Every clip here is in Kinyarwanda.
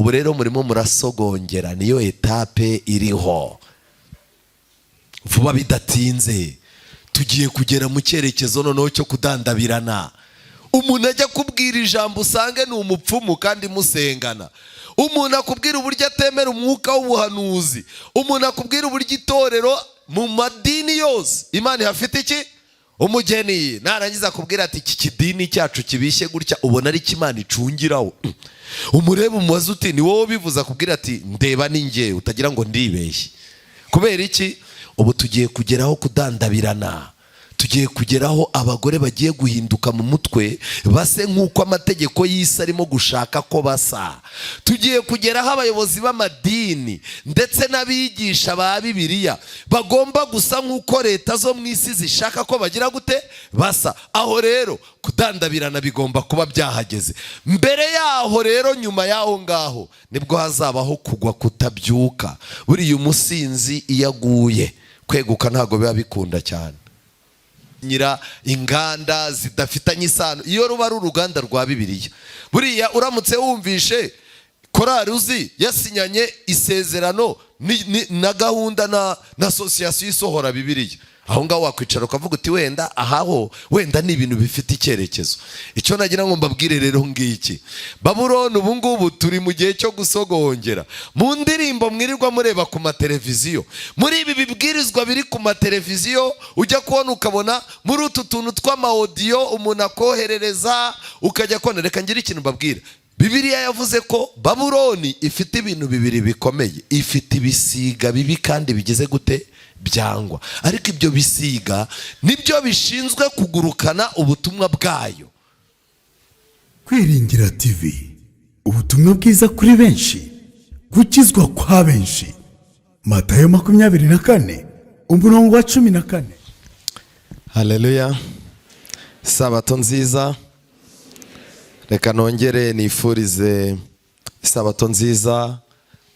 ubu rero murimo murasogongera, niyo etape iriho. Vuba bidatinze tugiye kugera mu cyerekezo noneho cyo kudandabirana. Umuntu ajya kubwira ijambo usange ni umupfumu kandi musengana. Umuntu akubwira uburyo atemera umwuka w'ubuhanuzi. Umuntu akubwira uburyo itorero mu madini yose Imana ihafite iki? Umugeni. Narangiza akubwira ati iki kidini cyacu kibishye gutya, ubona ari Imana icungiraho. Umureba umubaza uti ni wowe bivuze, akubwira ati ndeba ni njye, utagira ngo ndibeshye. Kubera iki? Ubu tugiye kugeraho kudandabirana. Tugiye kugeraho abagore bagiye guhinduka mu mutwe base nk'uko amategeko y'isi arimo gushaka ko basa. Tugiye kugeraho abayobozi b'amadini ndetse n'abigisha ba Bibiliya bagomba gusa nk'uko leta zo mu isi zishaka ko bagira gute basa. Aho rero kudandabirana bigomba kuba byahageze. Mbere yaho rero, nyuma yaho ngaho nibwo hazabaho kugwa kutabyuka. Buriya umusinzi iyo aguye kweguka ntago biba bikunda cyane. Nyira inganda zidafitanye isano, iyo ruba ari uruganda rwa Bibiliya, buriya uramutse wumvishe korari uzi yasinyanye isezerano na gahunda na association isohora Bibiliya, aho ngaho wakwicara ukavuga uti wenda ahaho wenda ni ibintu bifite icyerekezo. Icyo nagira ngo mbabwire rero ngiki, Babuloni ubu ngubu turi mu gihe cyo gusogongera. Mu ndirimbo mwirirwa mureba ku mateleviziyo, muri ibi bibwirizwa biri ku mateleviziyo, ujya kubona ukabona muri utu tuntu tw'amaudio umuntu akoherereza ukajya kubona. Reka ngire ikintu mbabwira, Bibiliya yavuze ko Babuloni ifite ibintu bibiri bikomeye. Ifite ibisiga bibi kandi bigeze gute byangwa, ariko ibyo bisiga nibyo bishinzwe kugurukana ubutumwa bwayo. Kwiringira TV, ubutumwa bwiza kuri benshi, gukizwa kwa benshi. Matayo 24 umurongo wa 14. Haleluya. Sabato nziza. Reka nongere nifurize isabato nziza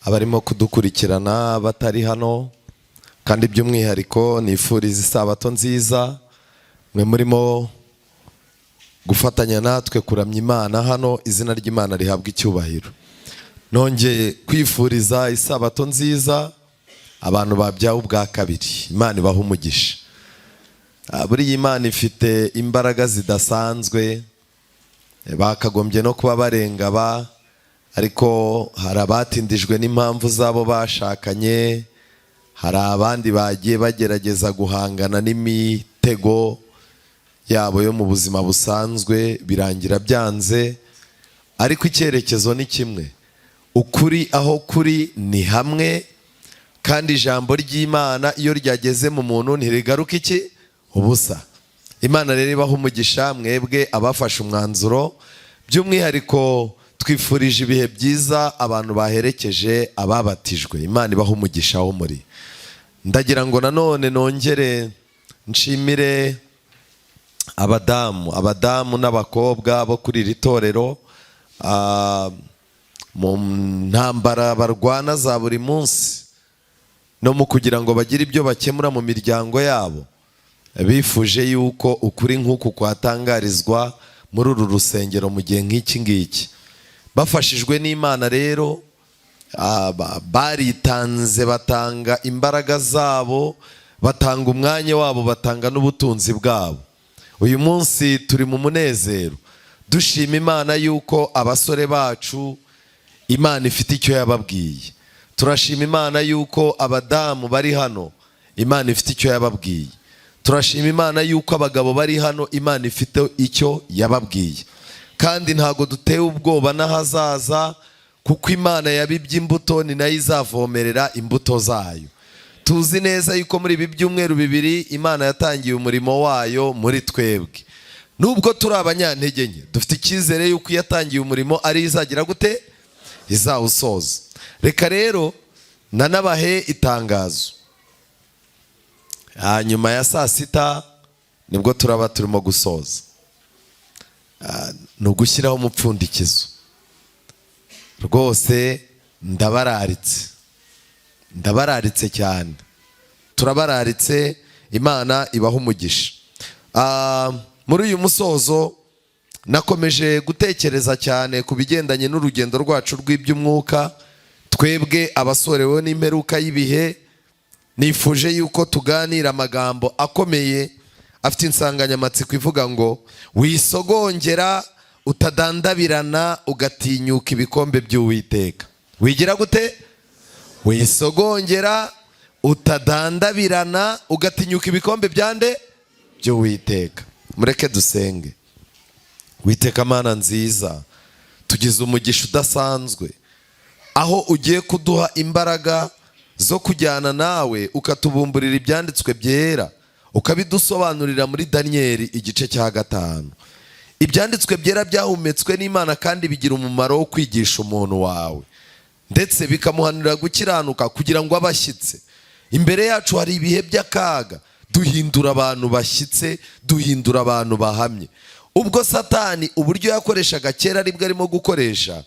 abarimo kudukurikirana batari hano, kandi by'umwihariko nifuriza isabato nziza mwe murimo gufatanya natwe kuramya Imana hano. Izina ry'Imana rihabwa icyubahiro. Nongeye kwifuriza isabato nziza abantu babyawe ubwa kabiri. Imana ibaha umugisha. Buriya Imana ifite imbaraga zidasanzwe, bakagombye no kuba barenga ariko hari abatindijwe n'impamvu zabo bashakanye. Hari abandi bagiye bagerageza guhangana n'imitego yabo yo mu buzima busanzwe, birangira byanze. Ariko icyerekezo ni kimwe, ukuri aho kuri ni hamwe, kandi ijambo ry'Imana iyo ryageze mu muntu ntirigaruka iki ubusa. Imana rero ibaha umugisha mwebwe abafashe umwanzuro. By'umwihariko twifurije ibihe byiza abantu baherekeje ababatijwe. Imana ibaha umugisha wo muri. Ndagira ngo nanone nongere nshimire abadamu n'abakobwa bo kuri iri torero mu ntambara barwana za buri munsi no mu kugira ngo bagire ibyo bakemura mu miryango yabo. Bifuje yuko ukuri nk'uku kwatangarizwa muri uru rusengero mu gihe nk'iki ngiki. Bafashijwe n'Imana rero baritanze, batanga imbaraga zabo, batanga umwanya wabo, batanga n'ubutunzi bwabo. Uyu munsi turi mu munezero dushima Imana yuko abasore bacu Imana ifite icyo yababwiye. Turashima Imana yuko abadamu bari hano Imana ifite icyo yababwiye. Turashima Imana yuko abagabo bari hano Imana ifite icyo yababwiye. Kandi ntago dutewe ubwoba n'ahazaza, kuko Imana yabibye imbuto ni nayo izavomerera imbuto zayo. Tuzi neza yuko muri ibi byumweru bibiri Imana yatangiye umurimo wayo muri twebwe. Nubwo turi abanyantege nke, dufite icyizere yuko yatangiye umurimo ari izagira gute izawusoza. Reka rero nanabahe itangazo. Nyuma ya saa sita nibwo turaba turimo gusoza. Ni ugushyiraho umupfundikizo. Rwose ndabararitse cyane. Turabararitse. Imana ibaha umugisha. Muri uyu musozo nakomeje gutekereza cyane ku bigendanye n'urugendo rwacu rw'iby'umwuka, twebwe abasorewe n'imperuka y'ibihe. Nifuje yuko tuganira amagambo akomeye afite insanganyamatsiko ivuga ngo wisogongera utadandabirana ugatinyuka ibikombe by'Uwiteka. Wigira gute? Wisogongera utadandabirana ugatinyuka ibikombe byande by'Uwiteka. Mureke dusenge. Witeka Mana nziza, tugize umugisha udasanzwe aho ugiye kuduha imbaraga zo kujyana nawe ukatubumburira ibyanditswe byera, ukabidusobanurira muri Daniyeli igice cya 5. Ibyanditswe byera byahumetswe n'Imana kandi bigira umumaro wo kwigisha umuntu wawe, ndetse bikamuhanurira gukiranuka kugira ngo abashyitse. Imbere yacu hari ibihe by'akaga, duhindura abantu bashyitse, duhindura abantu bahamye. Ubwo Satani uburyo yakoreshaga kera aribwo arimo gukoresha,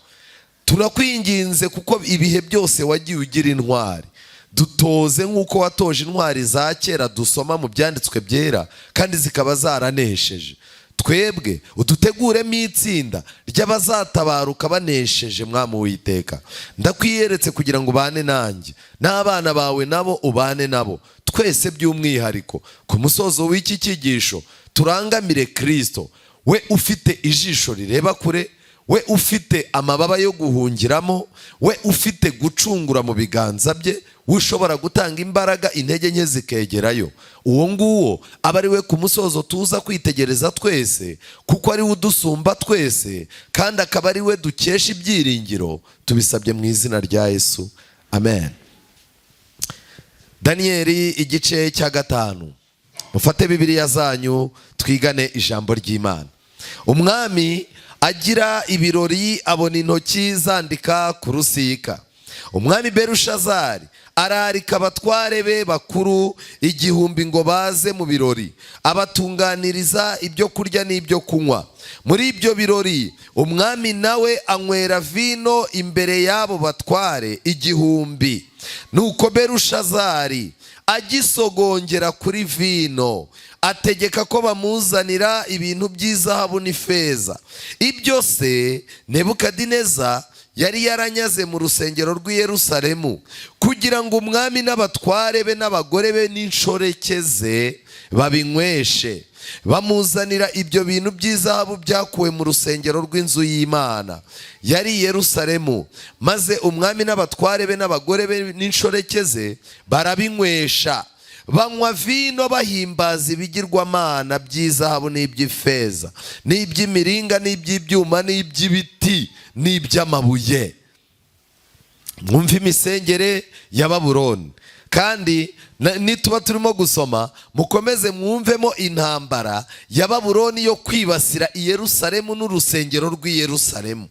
turakwinginze kuko ibihe byose wagiye ugira intwari, dutoze nk'uko watoje intwari za kera dusoma mu byanditswe byera kandi zikaba zaranesheje. Twebwe uduteguremo itsinda ry'abazatabaruka banesheje. Mwami Uwiteka, ndakwiyeretse kugira ngo ubane nanjye n'abana bawe nabo ubane nabo, twese by'umwihariko ku musozo w'iki cyigisho turangamire Kristo, we ufite ijisho rireba kure, we ufite amababa yo guhungiramo, we ufite gucungura mu biganza bye, ushobora gutanga imbaraga intege nke zikegerayo. Uwo nguwo aba ari we ku musozo tuza kwitegereza twese, kuko ari we udusumba twese kandi akaba ari we dukesha ibyiringiro. Tubisabye mu izina rya Yesu, amen. Daniyeli igice cya 5. Mufate Bibiliya zanyu twigane ijambo ry'Imana. Umwami agira ibirori abona intoki zandika ku rusika. Umwami Berushazari ararika abatware be bakuru 1000 ngo baze mu birori, abatunganiriza ibyo kurya n'ibyo kunywa. Muri ibyo birori umwami nawe anywera vino imbere y'abo batware 1000. Nuko Berushazari agisogongera kuri vino, ategeka ko bamuzanira ibintu by'izahabu n'ifeza. Ibyo se Nebukadineza yari yaranyaze mu rusengero rw'i Yerusalemu, kugira ngo umwami n'abatware be n'abagore be n'inshoreke ze babinyweshe. Bamuzanira ibyo bintu by'izahabu byakuwe mu rusengero rw'inzu y'Imana yari i Yerusalemu, maze umwami n'abatware be n'abagore be n'inshoreke ze barabinywesha. Banywa vino bahimbaza ibigirwamana by'izahabu n'iby'ifeza n'iby'imiringa n'iby'ibyuma n'iby'ibiti n'iby'amabuye. Mwumve imisengere ya Babuloni. Kandi nituba turimo gusoma, mukomeze mwumvemo intambara ya Babuloni yo kwibasira i Yerusalemu n'urusengero rw'i Yerusalemu.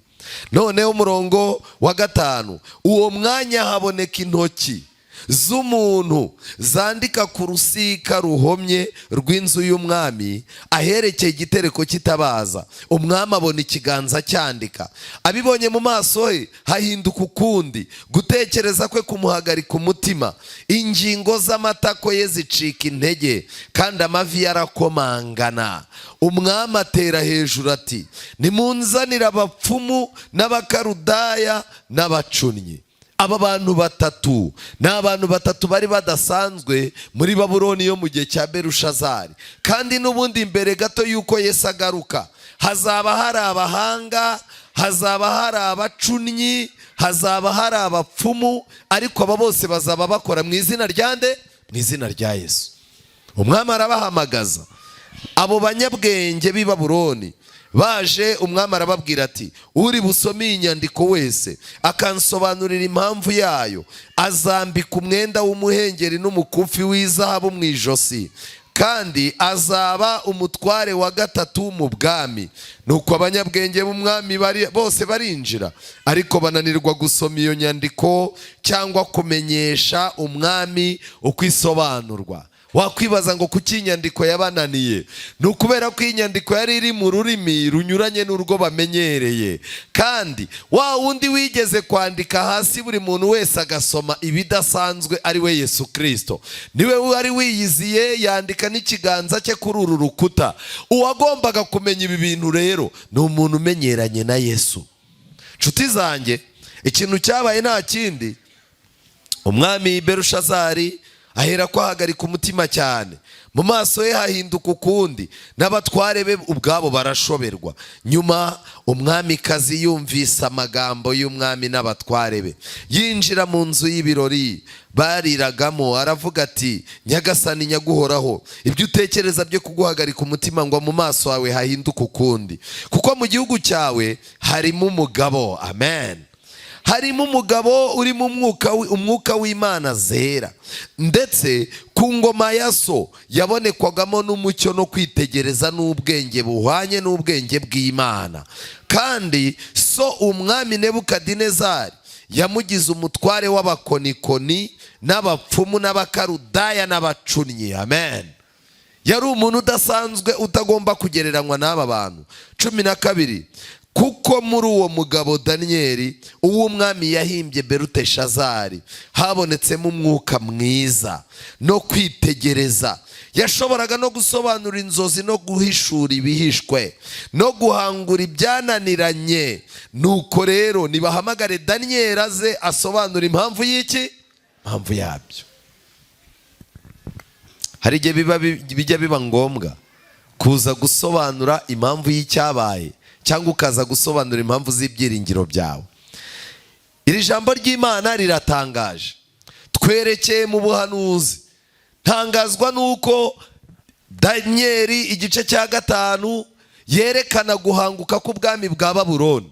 Noneho umurongo wa 5, uwo mwanya haboneka intoki z'umuntu zandika ku rusika ruhomye rw'inzu y'umwami aherekeye igitereko kitabaza. Umwami abona ikiganza cyandika. Abibonye mu maso he hahinduka ukundi, gutekereza kwe kumuhagarika umutima. Ingingo z'amatako ye zicika intege kandi amavi yarakomangana. Umwami atera hejuru ati, nimunzanire abapfumu n'abakarudaya n'abacunnyi. Aba bantu batatu ni abantu batatu bari badasanzwe muri Babuloni yo mu gihe cya Berushazari. Kandi n'ubundi mbere gato yuko Yesu agaruka, hazaba hari abahanga, hazaba hari abacunnyi, hazaba hari abapfumu, ariko aba bose bazaba bakora mu izina ryande? Mu izina rya Yesu. Umwami arabahamagaza abo banyabwenge b'i Babuloni. Baje umwami arababwira ati, uri busome iyi nyandiko wese akansobanurira impamvu yayo, azambika umwenda w'umuhengeri n'umukufi w'izahabu mu ijosi, kandi azaba umutware wa 3 mu bwami. Nuko abanyabwenge b'umwami bose barinjira, ariko bananirwa gusoma iyo nyandiko cyangwa kumenyesha umwami uko isobanurwa. wakwibaza ngo kuki inyandiko yabananiye? Ni ukubera ko inyandiko yari iri mu rurimi runyuranye n'urwo bamenyereye, kandi wa wundi wigeze kwandika hasi buri muntu wese agasoma ibidasanzwe ari we Yesu Kristo, niwe wari wiyiziye yandika n'ikiganza cye kuri uru rukuta. Uwagombaga kumenya ibi bintu rero ni umuntu umenyeranye na Yesu. Nshuti zanjye, ikintu cyabaye nta kindi, umwami Belushazari ahera ko ahagarika umutima cyane, mu maso ye hahinduka ukundi, n'abatware be ubwabo barashoberwa. Nyuma umwamikazi yumvise amagambo y'umwami n'abatware be, yinjira mu nzu y'ibirori bariragamo, aravuga ati, nyagasani nyaguhoraho, ibyo utekereza byo kuguhagarika umutima ngo mu maso hawe hahinduka ukundi, kuko mu gihugu cyawe harimo umugabo, amen, harimo umugabo uri mu umwuka w'Imana zera, ndetse ku ngoma ya so yabonekwagamo n'umucyo no kwitegereza n'ubwenge buhwanye n'ubwenge bw'Imana. Kandi so umwami Nebukadinezari yamugize umutware w'abakonikoni n'abapfumu n'abakarudaya n'abacunnyi, amen. Yari umuntu udasanzwe utagomba kugereranywa n'aba bantu. 12, kuko muri uwo mugabo Daniyeli uw'umwami yahimbye Beluteshazari habonetsemo umwuka mwiza no kwitegereza. Yashoboraga no gusobanura inzozi no guhishura ibihishwe no guhangura ibyananiranye. Nuko rero nibahamagare Daniyeli aze asobanura impamvu y'iki, impamvu yabyo. Hari igihe bijya biba ngombwa kuza gusobanura impamvu y'icyabaye, cyangwa ukaza gusobanura impamvu z'ibyiringiro byawe. Iri jambo ry'Imana riratangaje, twerekeye mu buhanuzi. Ntangazwa nuko Daniyeli igice cya 5 yerekana guhanguka k'ubwami bwa Babuloni,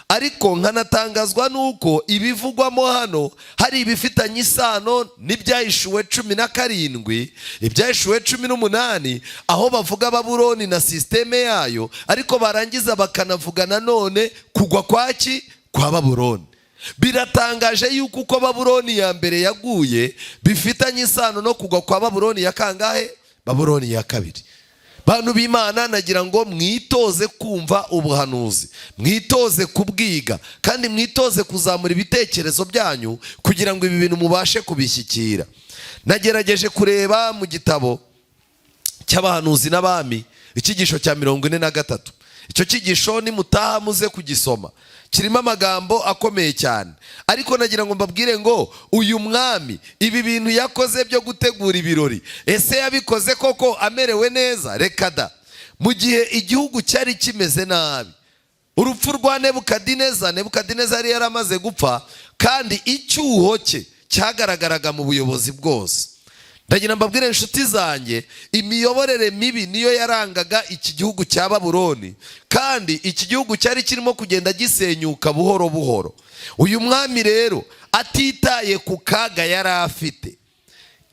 ariko nkanatangazwa nuko ibivugwamo hano hari ibifitanye isano n'ibyahishuwe 17, ibyahishuwe 18, aho bavuga Babuloni na systeme yayo, ariko barangiza bakanavuga nanone kugwa kwa Babuloni. Biratangaje yuko uko Babuloni ya mbere yaguye bifitanye isano no kugwa kwa Babuloni ya kangahe? Babuloni ya kabiri. Bantu b'Imana, nagira ngo mwitoze kumva ubuhanuzi, mwitoze kubwiga, kandi mwitoze kuzamura ibitekerezo byanyu kugira ngo ibi bintu mubashe kubishyikira. Nagerageje kureba mu gitabo cy'abahanuzi n'abami icyigisho cya 43. Icyo cyigisho nimutaha muze kugisoma, kirimo amagambo akomeye cyane, ariko nagira ngo mbabwire ngo uyu mwami ibi bintu yakoze byo gutegura ibirori, ese yabikoze koko amerewe neza? Reka da. Mu gihe igihugu cyari kimeze nabi, urupfu rwa Nebukadinezari yari amaze gupfa, kandi icyuho cye cyagaragaraga mu buyobozi bwose. Ndagira mbabwire inshuti zanjye, imiyoborere mibi niyo yarangaga iki gihugu cya Babuloni, kandi iki gihugu cyari kirimo kugenda gisenyuka buhoro buhoro. Uyu mwami rero atitaye ku kaga yari afite.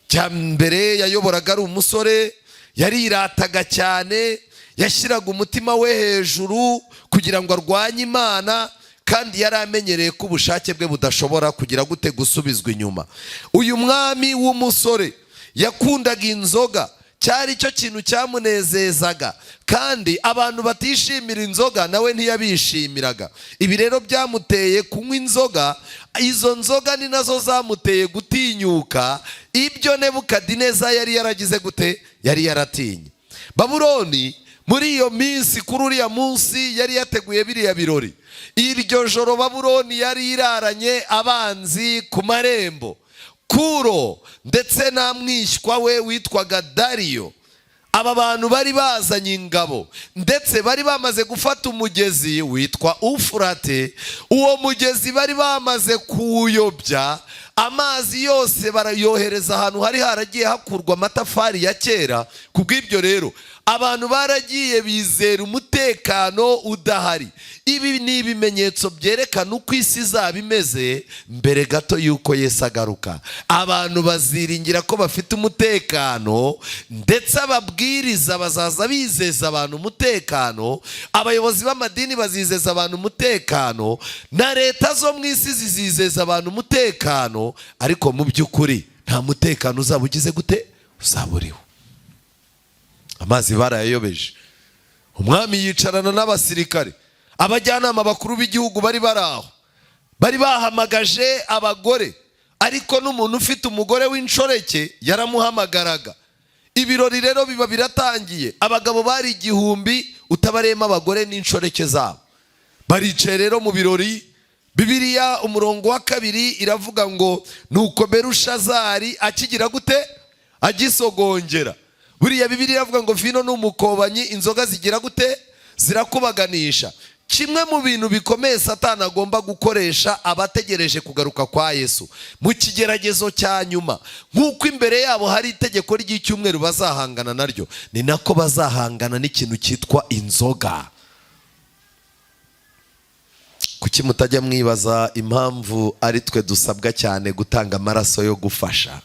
Cya mbere yayoboraga ari umusore, yarirataga cyane, yashyiraga umutima we hejuru kugira ngo arwanye Imana, kandi yari amenyereye ko ubushake bwe budashobora kugira gute gusubizwa inyuma. Uyu mwami w'umusore yakundaga inzoga, cyari cyo kintu cyamunezezaga, kandi abantu batishimira inzoga nawe ntiyabishimiraga. Ibi rero byamuteye kunywa inzoga, izo nzoga ni nazo zamuteye gutinyuka ibyo Nebukadineza yari yaragize gute, yari yaratinye. Babuloni muri iyo minsi, kuri uriya munsi yari yateguye biriya birori. Iryo joro Babuloni yari iraranye abanzi ku marembo, Kuro ndetse na mwishywa we witwaga Dariyo. Aba bantu bari bazanye ingabo, ndetse bari bamaze gufata umugezi witwa Ufurate. Uwo mugezi bari bamaze kuwuyobya, amazi yose barayohereza ahantu hari haragiye hakurwa amatafari ya kera. Kubw'ibyo rero abantu baragiye bizera umutekano udahari. Ibi ni ibimenyetso byerekana uko isi izaba imeze mbere gato yuko Yesu agaruka. Abantu baziringira ko bafite umutekano, ndetse ababwiriza bazaza bizeza abantu umutekano, abayobozi b'amadini bazizeza abantu umutekano, na leta zo mu isi zizizeza abantu umutekano, ariko mu by'ukuri nta mutekano uzaba ugize gute, uzaba uriho. Amazi barayayobeje. Umwami yicarana n'abasirikare, abajyanama bakuru b'igihugu bari baraho, bari bahamagaje abagore, ariko n'umuntu ufite umugore w'inshoreke yaramuhamagaraga. Ibirori rero biba biratangiye, abagabo bari 1000 utabarema abagore n'inshoreke zabo. Baricaye rero mu birori. Bibiliya umurongo wa 2 iravuga ngo nuko Berushazari akigira gute? Agisogongera. Buriya Bibiliya iravuga ngo vino n'umukobanyi inzoga zigira gute? Zirakubaganisha. Kimwe mu bintu bikomeye Satani agomba gukoresha abategereje kugaruka kwa Yesu mu kigeragezo cya nyuma, nk'uko imbere yabo hari itegeko ry'icyumweru bazahangana naryo, ni nako bazahangana n'ikintu cyitwa inzoga. Kuki mutajya mwibaza impamvu ari twe dusabwa cyane gutanga amaraso yo gufasha?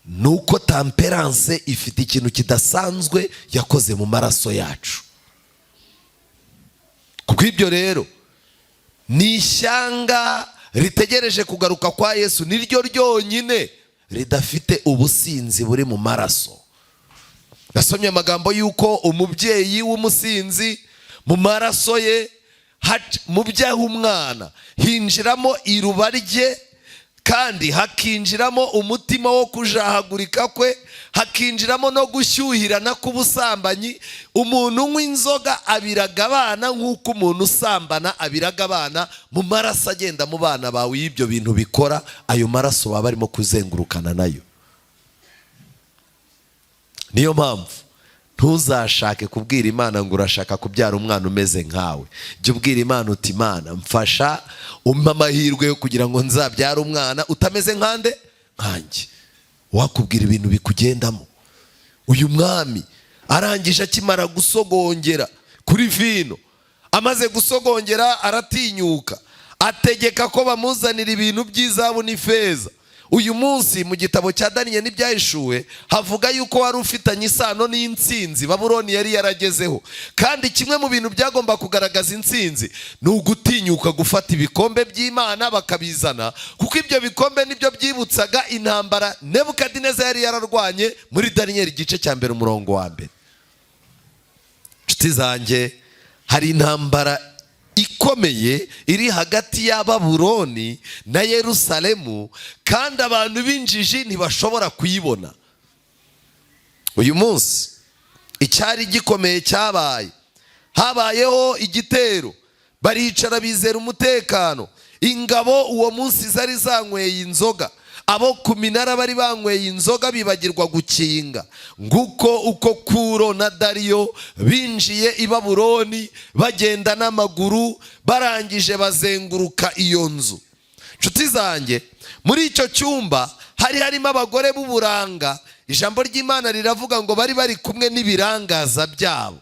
Nuko temperance ifite ikintu kidasanzwe yakoze mu maraso yacu. Kubw'ibyo rero ni ishyanga ritegereje kugaruka kwa Yesu, niryo ryonyine ridafite ubusinzi buri mu maraso. Nasomye amagambo yuko umubyeyi w'umusinzi mu maraso ye, mu byaha umwana hinjiramo iruba rye, kandi hakinjiramo umutima wo kujahagurika kwe, hakinjiramo no gushyuhirana k'ubusambanyi. Umuntu unywa inzoga abiraga abana nk'uko umuntu usambana abiraga abana. Mu maraso agenda mu bana bawe y'ibyo bintu bikora, ayo maraso baba barimo kuzengurukana nayo. Niyo mpamvu ntuzashake kubwira Imana ngo urashaka kubyara umwana umeze nkawe. Jya ubwira Imana uti Imana mfasha, umpa amahirwe yo kugira ngo nzabyare umwana utameze nkande nkanjye. Wakubwira ibintu bikugendamo. Uyu mwami arangije akimara gusogongera kuri vino, amaze gusogongera aratinyuka, ategeka ko bamuzanira ibintu by'izahabu n'ifeza. Uyu munsi mu gitabo cya Daniel n'ibyahishuwe havuga yuko wari ufitanye isano n'intsinzi Babuloni yari yaragezeho, kandi kimwe mu bintu byagomba kugaragaza intsinzi ni ugutinyuka gufata ibikombe by'Imana bakabizana, kuko ibyo bikombe nibyo byibutsaga intambara Nebukadineza yari yararwanye muri Daniel igice cya 1 umurongo wa 1. Nshuti zanjye, hari intambara ikomeye iri hagati ya Babuloni na Yerusalemu, kandi abantu b'injiji ntibashobora kuyibona. Uyu munsi icyari gikomeye cyabaye, habayeho igitero, baricara bizera umutekano. Ingabo uwo munsi zari zanyweye inzoga, abo ku minara bari banyweye inzoga bibagirwa gukinga. Nguko uko Kuro na Dariyo binjiye i Babuloni bagenda n'amaguru, barangije bazenguruka iyo nzu. Nshuti zanjye, muri icyo cyumba hari harimo abagore b'uburanga. Ijambo ry'Imana riravuga ngo bari bari kumwe n'ibirangaza byabo.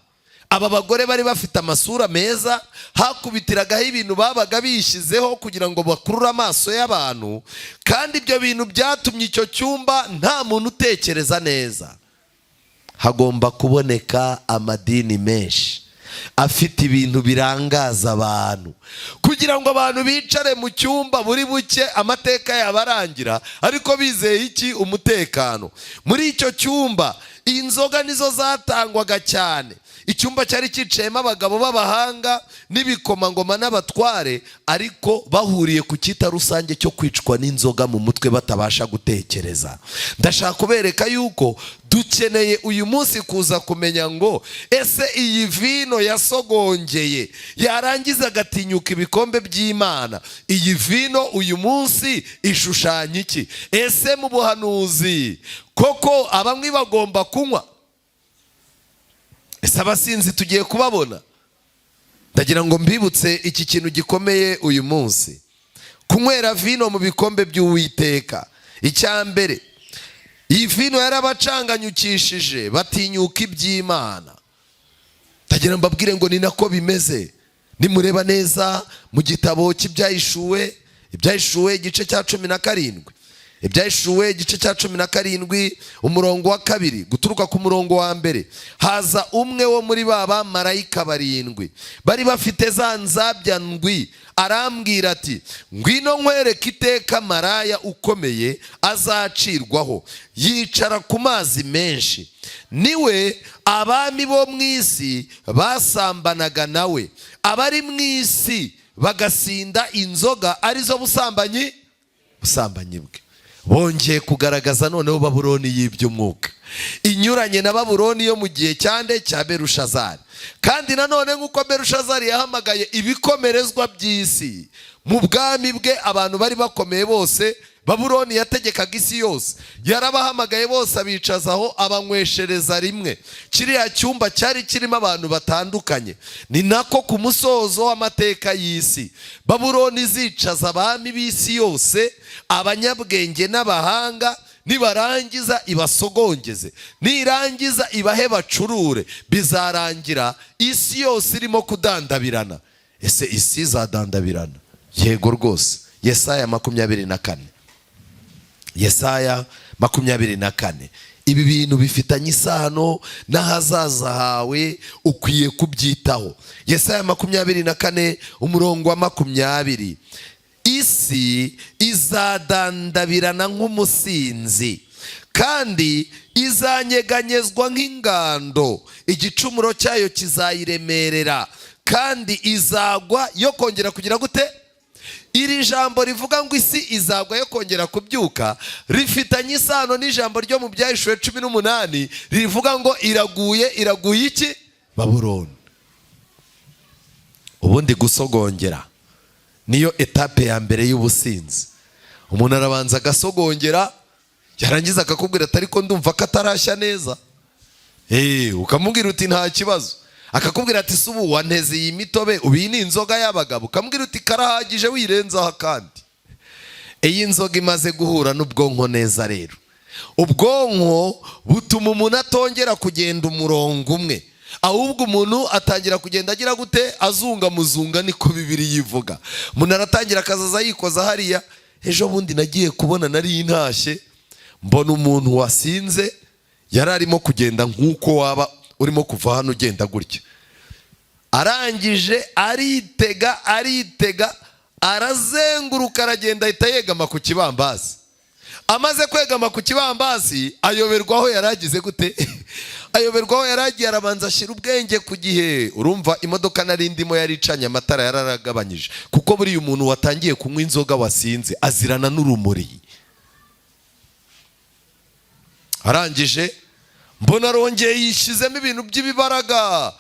Aba bagore bari bafite amasura meza, hakubitiragaho ibintu babaga bishyizeho kugira ngo bakurure amaso y'abantu, kandi ibyo bintu byatumye icyo cyumba nta muntu utekereza neza. Hagomba kuboneka amadini menshi afite ibintu birangaza abantu, kugira ngo abantu bicare mu cyumba buri buke amateka yabarangira, ariko bizeye iki? Umutekano. Muri icyo cyumba inzoga nizo zatangwaga cyane. Icyumba cyari cyicayemo abagabo b'abahanga n'ibikomangoma n'abatware, ariko bahuriye ku cyita rusange cyo kwicwa n'inzoga mu mutwe batabasha gutekereza. Ndashaka kubereka yuko dukeneye uyu munsi kuza kumenya ngo ese iyi vino yasogongeye yarangiza agatinyuka ibikombe by'Imana, iyi vino uyu munsi ishushanya iki? Ese mu buhanuzi koko abamwe bagomba kunywa? Ese abasinzi tugiye kubabona? Ndagira ngo mbibutse iki kintu gikomeye uyu munsi: kunywera vino mu bikombe by'Uwiteka. Icya mbere, iyi vino yarabacanganyukishije batinyuka iby'Imana. Ndagira mbabwire ngo ni nako bimeze. Nimureba neza mu gitabo cy'ibyahishuwe, ibyahishuwe igice cya 17, ibyahishuwe igice cya 17 umurongo wa 2 guturuka ku murongo wa 1, haza umwe wo muri ba marayika 7 bari bafite za nzabya ndwi, arambwira ati ngwino nkwereke iteka maraya ukomeye azacirwaho, yicara ku mazi menshi, niwe abami bo mu isi basambanaga nawe, abari mu isi bagasinda inzoga arizo busambanyi bwe. Bongeye kugaragaza noneho Babuloni y'iby'umwuka inyuranye na Babuloni yo mu gihe cyande cya Berushazari. Kandi nanone nk'uko Berushazari yahamagaye ibikomerezwa by'isi mu bwami bwe, abantu bari bakomeye bose Babuloni yategekaga isi yose, yarabahamagaye bose abicazaho abanyweshereza rimwe. Kiriya cyumba cyari kirimo abantu batandukanye. Ni nako ku musozo w'amateka y'isi Babuloni izicaza abami b'isi yose, abanyabwenge n'abahanga, nibarangiza ibasogongeze, nirangiza ibahe bacurure. Bizarangira isi yose irimo kudandabirana. Ese isi izadandabirana? Yego rwose. Yesaya 24. Yesaya 24. Ibi bintu bifitanye isano n'ahazaza hawe, ukwiye kubyitaho. Yesaya 24 umurongo wa 20. Isi izadandabirana nk'umusinzi, kandi izanyeganyezwa nk'ingando, igicumuro cyayo kizayiremerera, kandi izagwa yo kongera kugira gute? Iri jambo rivuga ngo isi izagwa yo kongera kubyuka rifitanye isano n'ijambo ryo mu Byahishuwe 18 rivuga ngo iraguye iki? Babuloni. Ubundi gusogongera niyo etape ya mbere y'ubusinzi. Umuntu arabanza agasogongera, yarangiza akakubwira ati ariko ndumva ko atarashya neza. Ukamubwira uti nta kibazo. Akakubwira ati subu wanteze iyi mitobe, ubi ni inzoga y'abagabo. Ukamubwira uti karahagije wirenzaho kandi. Iyi nzoga imaze guhura n'ubwonko neza rero. Ubwonko butuma umuntu atongera kugenda umurongo umwe, ahubwo umuntu atangira kugenda agira gute? Azunga muzunga, niko Bibiri yivuga. Umuntu aratangira akazaza yikoza hariya. Ejo bundi nagiye kubona nari intashye, mbona umuntu wasinze yari arimo kugenda nk'uko waba urimo kuva hano ugenda gutya. Arangije aritega arazenguruka, aragenda ahita yegama ku kibambazi. Amaze kwegama ku kibambazi ayoberwaho yaragize gute? Ayoberwaho yaragiye, arabanza ashyira ubwenge ku gihe. Urumva imodoka nari ndimo yari icanye amatara yararagabanyije, kuko buriya umuntu watangiye kunywa inzoga wasinze azirana n'urumuri. Arangije mbona arongeye yishizemo ibintu by'ibibaraga,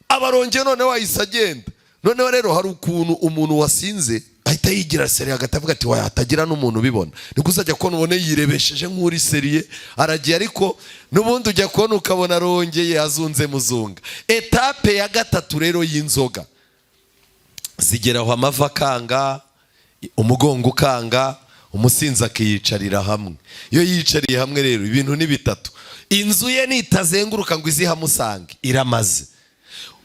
abarongeye noneho ahise agenda. Noneho rero hari ukuntu umuntu wasinze ahita yigira seriye, agatavuga ati wahatagira n'umuntu ubibona. Niko uzajya kubona ubone yirebesheje nk'uri seriye, aragiye, ariko n'ubundi ujya kubona ukabona arongeye azunze muzunga. Etape ya 3 rero y'inzoga zigeraho amava akanga, umugongo ukanga, umusinzi akiyicarira hamwe. Iyo yicariye hamwe rero ibintu ni bitatu. Inzu ye nitazenguruka ngo izihamusange, iramaze.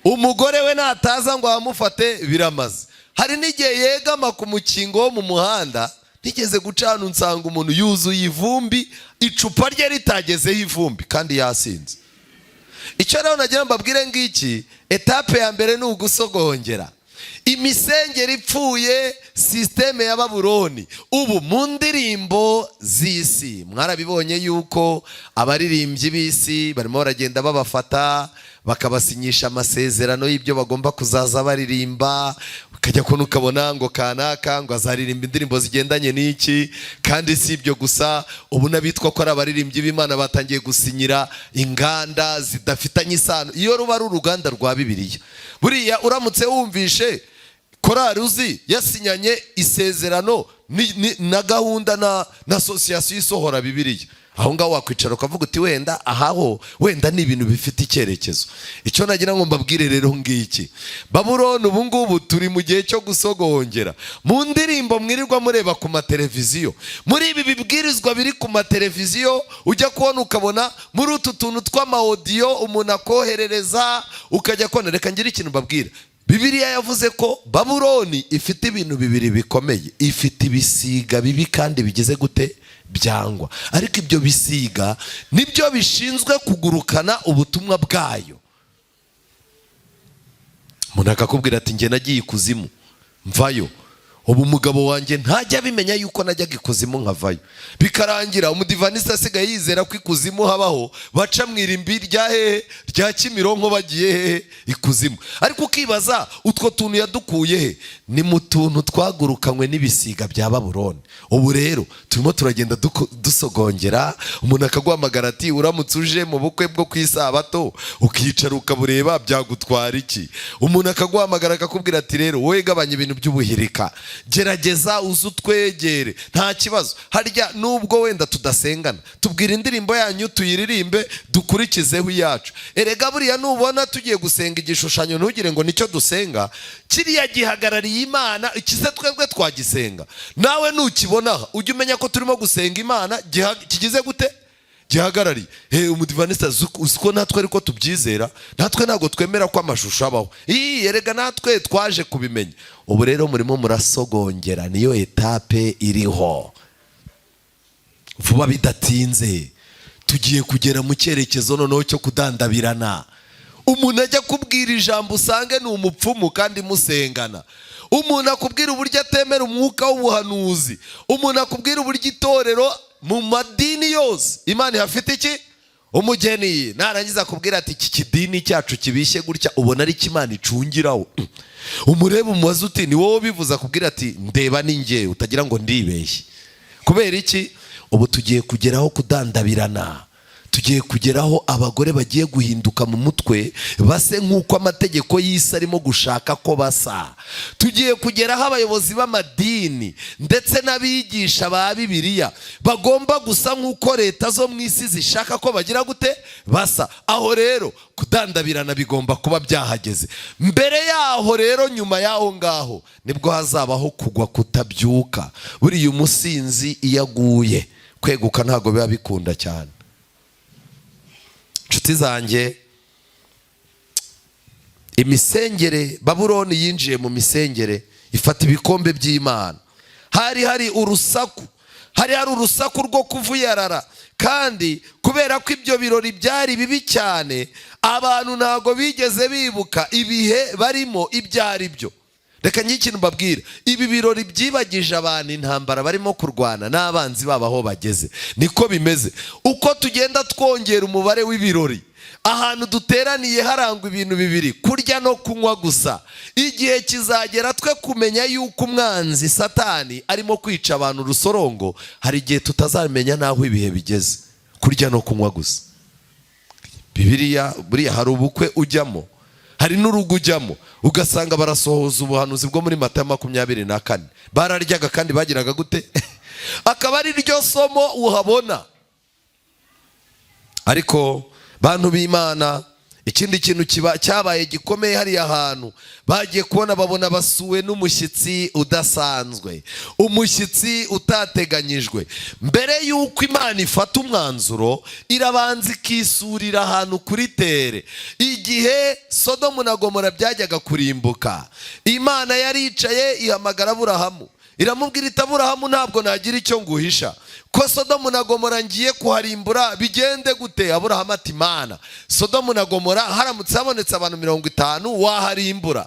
Umugore we nataza ngo amufate, biramaze. Hari n'igihe yegama ku mukingo wo mu muhanda, ntigeze gucana unsanga umuntu yuzuye ivumbi, icupa rye ritagezeho ivumbi kandi yasinze. Icyo rero nagira mbabwire ngiki, etape ya mbere ni ugusogongera. Imisengero ipfuye, systeme ya Babuloni. Ubu mu ndirimbo z'isi mwarabibonye yuko abaririmbyi b'isi barimo baragenda babafata, bakabasinyisha amasezerano y'ibyo bagomba kuzaza baririmba. Ukajya kubona ukabona ngo kanaka ngo azaririmba indirimbo zigendanye n'iki. Kandi si ibyo gusa, ubu n'abitwa ko ari abaririmbyi b'Imana batangiye gusinyira inganda zidafitanye isano. Iyo ruba ari uruganda rwa Bibiliya, buriya uramutse wumvishe korari uzi yasinyanye isezerano na gahunda na association isohora Bibiliya, aho ngaho wakwicara ukavuga uti wenda ni ibintu bifite icyerekezo. Icyo nagira ngo mbabwire rero ngiki, Babuloni ubu ngubu turi mu gihe cyo gusogongera. Mu ndirimbo mwirirwa mureba ku mateleviziyo, muri ibi bibwirizwa biri ku mateleviziyo, ujya kubona ukabona muri utu tuntu tw'amaudio umuntu akoherereza, ukajya kubona. Reka ngire ikintu mbabwira. Bibiliya yavuze ko Babuloni ifite ibintu bibiri bikomeye. Ifite ibisiga bibi kandi bigeze gute? Byangwa. Ariko ibyo bisiga nibyo bishinzwe kugurukana ubutumwa bwayo. Umuntu akakubwira ati njye nagiye ikuzimu, mvayo. ubu umugabo wanjye ntajya abimenya yuko najyaga ikuzimu nkavayo, bikarangira umudivanisi asigaye yizera ko ikuzimu habaho, baca mu irimbi rya hehe rya Kimironko bagiye hehe ikuzimu. Ariko ukibaza utwo tuntu yadukuye he? Ni mu tuntu twagurukanywe n'ibisiga bya Babuloni. Ubu rero turimo turagenda dusogongera. Umuntu akaguhamagara ati uramutse uje mu bukwe bwo ku isabato ukicara ukabureba byagutwara iki? Umuntu akaguhamagara akakubwira ati rero wowe gabanya ibintu by'ubuhirika, gerageza uze utwegere, nta kibazo. Harya nubwo wenda tudasengana, tubwira indirimbo yanyu tuyiririmbe dukurikizeho iyacu. Erega buriya nubona tugiye gusenga igishushanyo ntugire ngo nicyo dusenga, kiriya gihagarariye Imana, ikise twebwe twagisenga. Nawe nukibona ujye umenya ko turimo gusenga Imana kigize gute gihagarariye. Umudivanista uziko natwe ariko tubyizera, natwe ntabwo twemera ko amashusho abaho. Erega natwe twaje kubimenya. Ubu rero murimo murasogongera, niyo etape iriho. Vuba bidatinze tugiye kugera mu cyerekezo noneho cyo kudandabirana. Umuntu ajya kubwira ijambo usange ni umupfumu kandi musengana. Umuntu akubwira uburyo atemera umwuka w'ubuhanuzi. Umuntu akubwira uburyo itorero mu madini yose Imana ihafite iki? Umugeni. Narangiza kubwira ati iki kidini cyacu kibishye gutya, ubona ari Imana icungiraho. Umureba umubaza uti ni wowe bivuza kubwira ati ndeba ni njye, utagira ngo ndibeshye. Kubera iki? Ubu tugiye kugeraho kudandabirana. Tugiye kugeraho abagore bagiye guhinduka mu mutwe base nk'uko amategeko y'isi arimo gushaka ko basa. Tugiye kugeraho abayobozi b'amadini ndetse n'abigisha ba Bibiliya bagomba gusa nk'uko leta zo mu isi zishaka ko bagira gute basa. Aho rero kudandabirana bigomba kuba byahageze. Mbere yaho rero, nyuma yaho ngaho nibwo hazabaho kugwa kutabyuka. Buriya umusinzi iyo aguye kweguka ntago biba bikunda cyane. Nshuti zanjye, imisengere, Babuloni yinjiye mu misengere ifata ibikombe by'Imana. Hari urusaku, hari urusaku rwo kuvuyarara, kandi kubera ko ibyo birori byari bibi cyane, abantu ntago bigeze bibuka ibihe barimo ibyari byo. Reka nyikintu mbabwira, ibi birori byibagije abantu intambara barimo kurwana n'abanzi babo aho bageze. Niko bimeze. Uko tugenda twongera umubare w'ibirori, ahantu duteraniye harangwa ibintu bibiri: kurya no kunywa gusa. Igihe kizagera twe kumenya yuko umwanzi Satani arimo kwica abantu urusorongo, hari igihe tutazamenya naho ibihe bigeze. Kurya no kunywa gusa. Bibiliya buriya hari ubukwe ujyamo, hari n'urugo ujyamo ugasanga barasohoza ubuhanuzi bwo muri Matayo 24. Bararyaga kandi bagiraga gute? Akaba ari ryo somo uhabona. Ariko bantu b'Imana, ikindi kintu cyabaye gikomeye hariya hantu, bagiye kubona babona basuwe n'umushyitsi udasanzwe, umushyitsi utateganyijwe. Mbere y'uko Imana ifata umwanzuro, irabanza ikisurira ahantu kuri tere. Igihe Sodomu na Gomora byajyaga kurimbuka, Imana yaricaye ihamagara Aburahamu, iramubwira iti Aburahamu, ntabwo nagira icyo nguhisha, ko Sodomu na Gomora ngiye kuharimbura, bigende gute? Aburahamu ati Mana, Sodomu na Gomora haramutse habonetse abantu 50 waharimbura?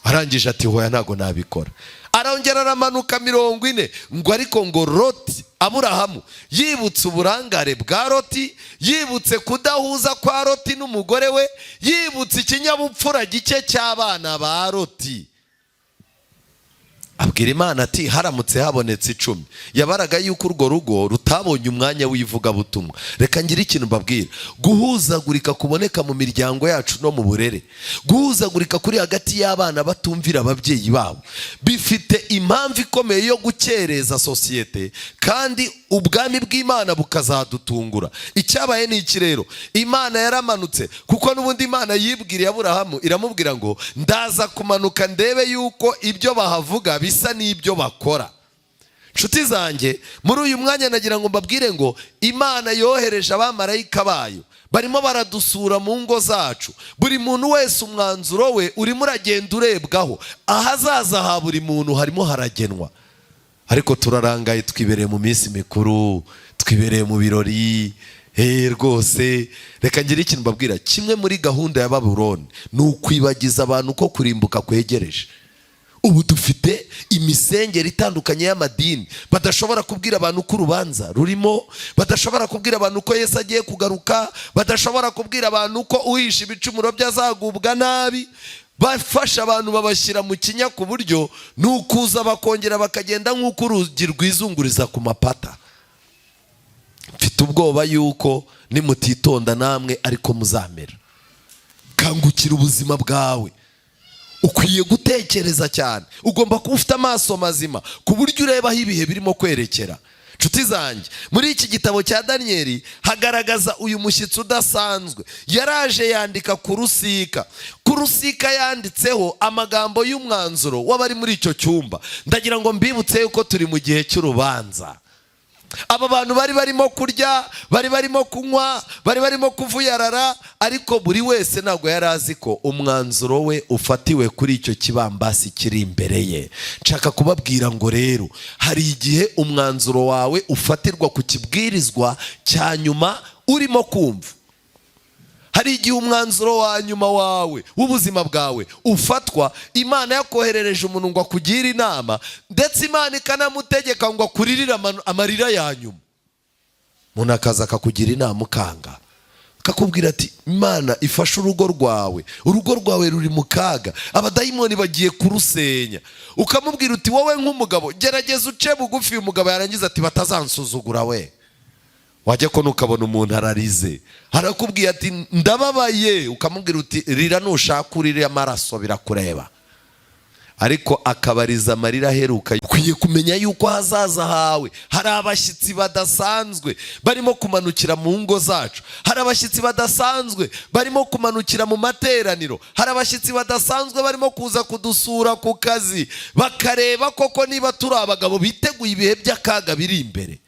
Arangije ati hoya ntago nabikora. Arongera aramanuka 40, ngo ariko ngo Loti, Aburahamu yibutse uburangare bwa Loti, yibutse kudahuza kwa Loti n'umugore we, yibutse ikinyabupfura gike cy'abana ba Loti. Abwira Imana ati haramutse habonetse 10, yabaraga yuko urwo rugo rutabonye umwanya w'ivugabutumwa. Reka ngira ikintu mbabwira, guhuzagurika kuboneka mu miryango yacu no mu burere, guhuzagurika kuri hagati y'abana batumvira ababyeyi babo, bifite impamvu ikomeye yo gukereza sosiyete, kandi ubwami bw'Imana bukazadutungura. Icyabaye ni iki rero? Imana yaramanutse, kuko n'ubundi Imana yibwiriye Aburahamu, iramubwira ngo ndaza kumanuka ndebe yuko ibyo bahavuga bisa n'ibyo bakora. Nshuti zanjye, muri uyu mwanya nagira ngo mbabwire ngo Imana yohereje abamarayika bayo, barimo baradusura mu ngo zacu. Buri muntu wese umwanzuro we urimo uragenda urebwaho, ahazaza ha buri muntu harimo haragenwa. Ariko turarangaye, twibereye mu minsi mikuru, twibereye mu birori. Rwose reka ngire ikintu mbabwira, kimwe muri gahunda ya Babuloni ni ukwibagiza abantu ko kurimbuka kwegereje. ubu dufite imisengero itandukanye y'amadini badashobora kubwira abantu ko urubanza rurimo, badashobora kubwira abantu ko Yesu agiye kugaruka, badashobora kubwira abantu ko uhisha ibicumuro bye azagubwa nabi. Bafasha abantu babashyira mu kinya ku buryo nukuza bakongera bakagenda nk'uko urugi rwizunguriza ku mapata. Mfite ubwoba yuko nimutitonda namwe ariko muzamera. Kangukira ubuzima bwawe, ukwiye gutekereza cyane, ugomba kuba ufite amaso mazima ku buryo ureba aho ibihe birimo kwerekera. Nshuti zanjye, muri iki gitabo cya Daniyeli hagaragaza uyu mushyitsi udasanzwe. Yaraje yandika ku rusika yanditseho amagambo y'umwanzuro w'abari muri icyo cyumba. Ndagira ngo mbibutse yuko turi mu gihe cy'urubanza. Aba bantu bari barimo kurya, bari barimo kunywa, bari barimo kuvuyarara, ariko buri wese ntabwo yari azi ko umwanzuro we ufatiwe kuri icyo kibambasi kiri imbere ye. Nshaka kubabwira ngo rero hari igihe umwanzuro wawe ufatirwa ku kibwirizwa cya nyuma urimo kumva. Hari igihe umwanzuro wa nyuma wawe w'ubuzima bwawe ufatwa, Imana yakoherereje umuntu ngo akugire inama, ndetse Imana ikanamutegeka ngo akuririre amarira ya nyuma. Umuntu akaza akakugira inama ukanga, akakubwira ati Imana ifashe urugo rwawe ruri mu kaga, abadayimoni bagiye kurusenya. Ukamubwira uti wowe nk'umugabo gerageza uce bugufi. Umugabo yarangiza ati batazansuzugura we. Wajya ko nukabona umuntu ararize, harakubwiye ati ndababaye, ukamubwira uti rira nushaka urire amaraso birakureba. Ariko akabariza amarira aheruka. Ukwiye kumenya yuko hazaza hawe hari abashyitsi badasanzwe barimo kumanukira mu ngo zacu, hari abashyitsi badasanzwe barimo kumanukira mu materaniro, hari abashyitsi badasanzwe barimo kuza kudusura ku kazi, bakareba koko niba turi abagabo biteguye ibihe by'akaga biri imbere.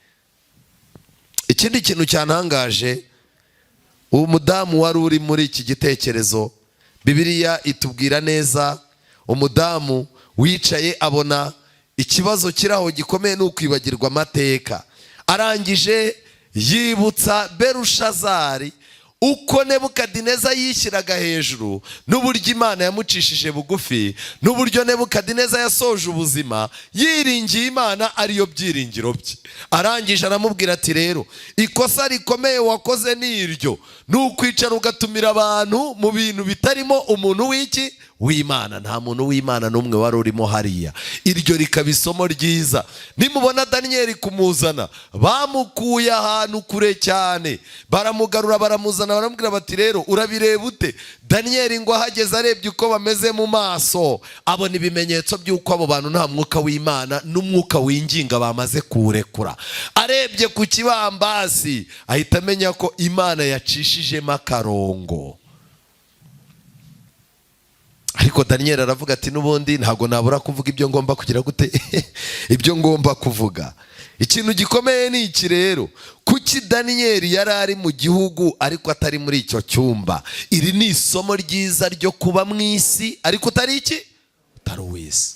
Ikindi kintu cyantangaje, uwo mudamu wari uri muri iki gitekerezo, Bibiliya itubwira neza, umudamu wicaye abona ikibazo kiraho gikomeye n'ukwibagirwa amateka. Arangije yibutsa Berushazari uko Nebukadineza yishyiraga hejuru, n'uburyo Imana yamucishije bugufi, n'uburyo Nebukadineza yasoje ubuzima yiringiye Imana ariyo byiringiro bye. Arangije aramubwira ati rero ikosa rikomeye wakoze ni iryo, ni ukwicara ugatumira abantu mu bintu bitarimo umuntu w'Imana. Nta muntu w'Imana n'umwe wari urimo hariya. Iryo rikaba isomo ryiza. Nimubona Daniyeli kumuzana, bamukuye ahantu kure cyane, baramugarura baramuzana, baramubwira bati rero urabireba ute? Daniyeli ngo ahageze arebye uko bameze mu maso, abona ibimenyetso by'uko abo bantu nta mwuka w'Imana n'umwuka w'inginga bamaze kuwurekura. Arebye ku kibambasi ahita amenya ko Imana yacishijemo akarongo. Ariko Daniyeli aravuga ati n'ubundi ntabwo nabura kuvuga ibyo ngomba kugira gute ibyo ngomba kuvuga. Ikintu gikomeye ni iki rero, kuki Daniyeli yari ari mu gihugu ariko atari muri icyo cyumba? Iri ni isomo ryiza ryo kuba mu isi ariko utari uw'isi.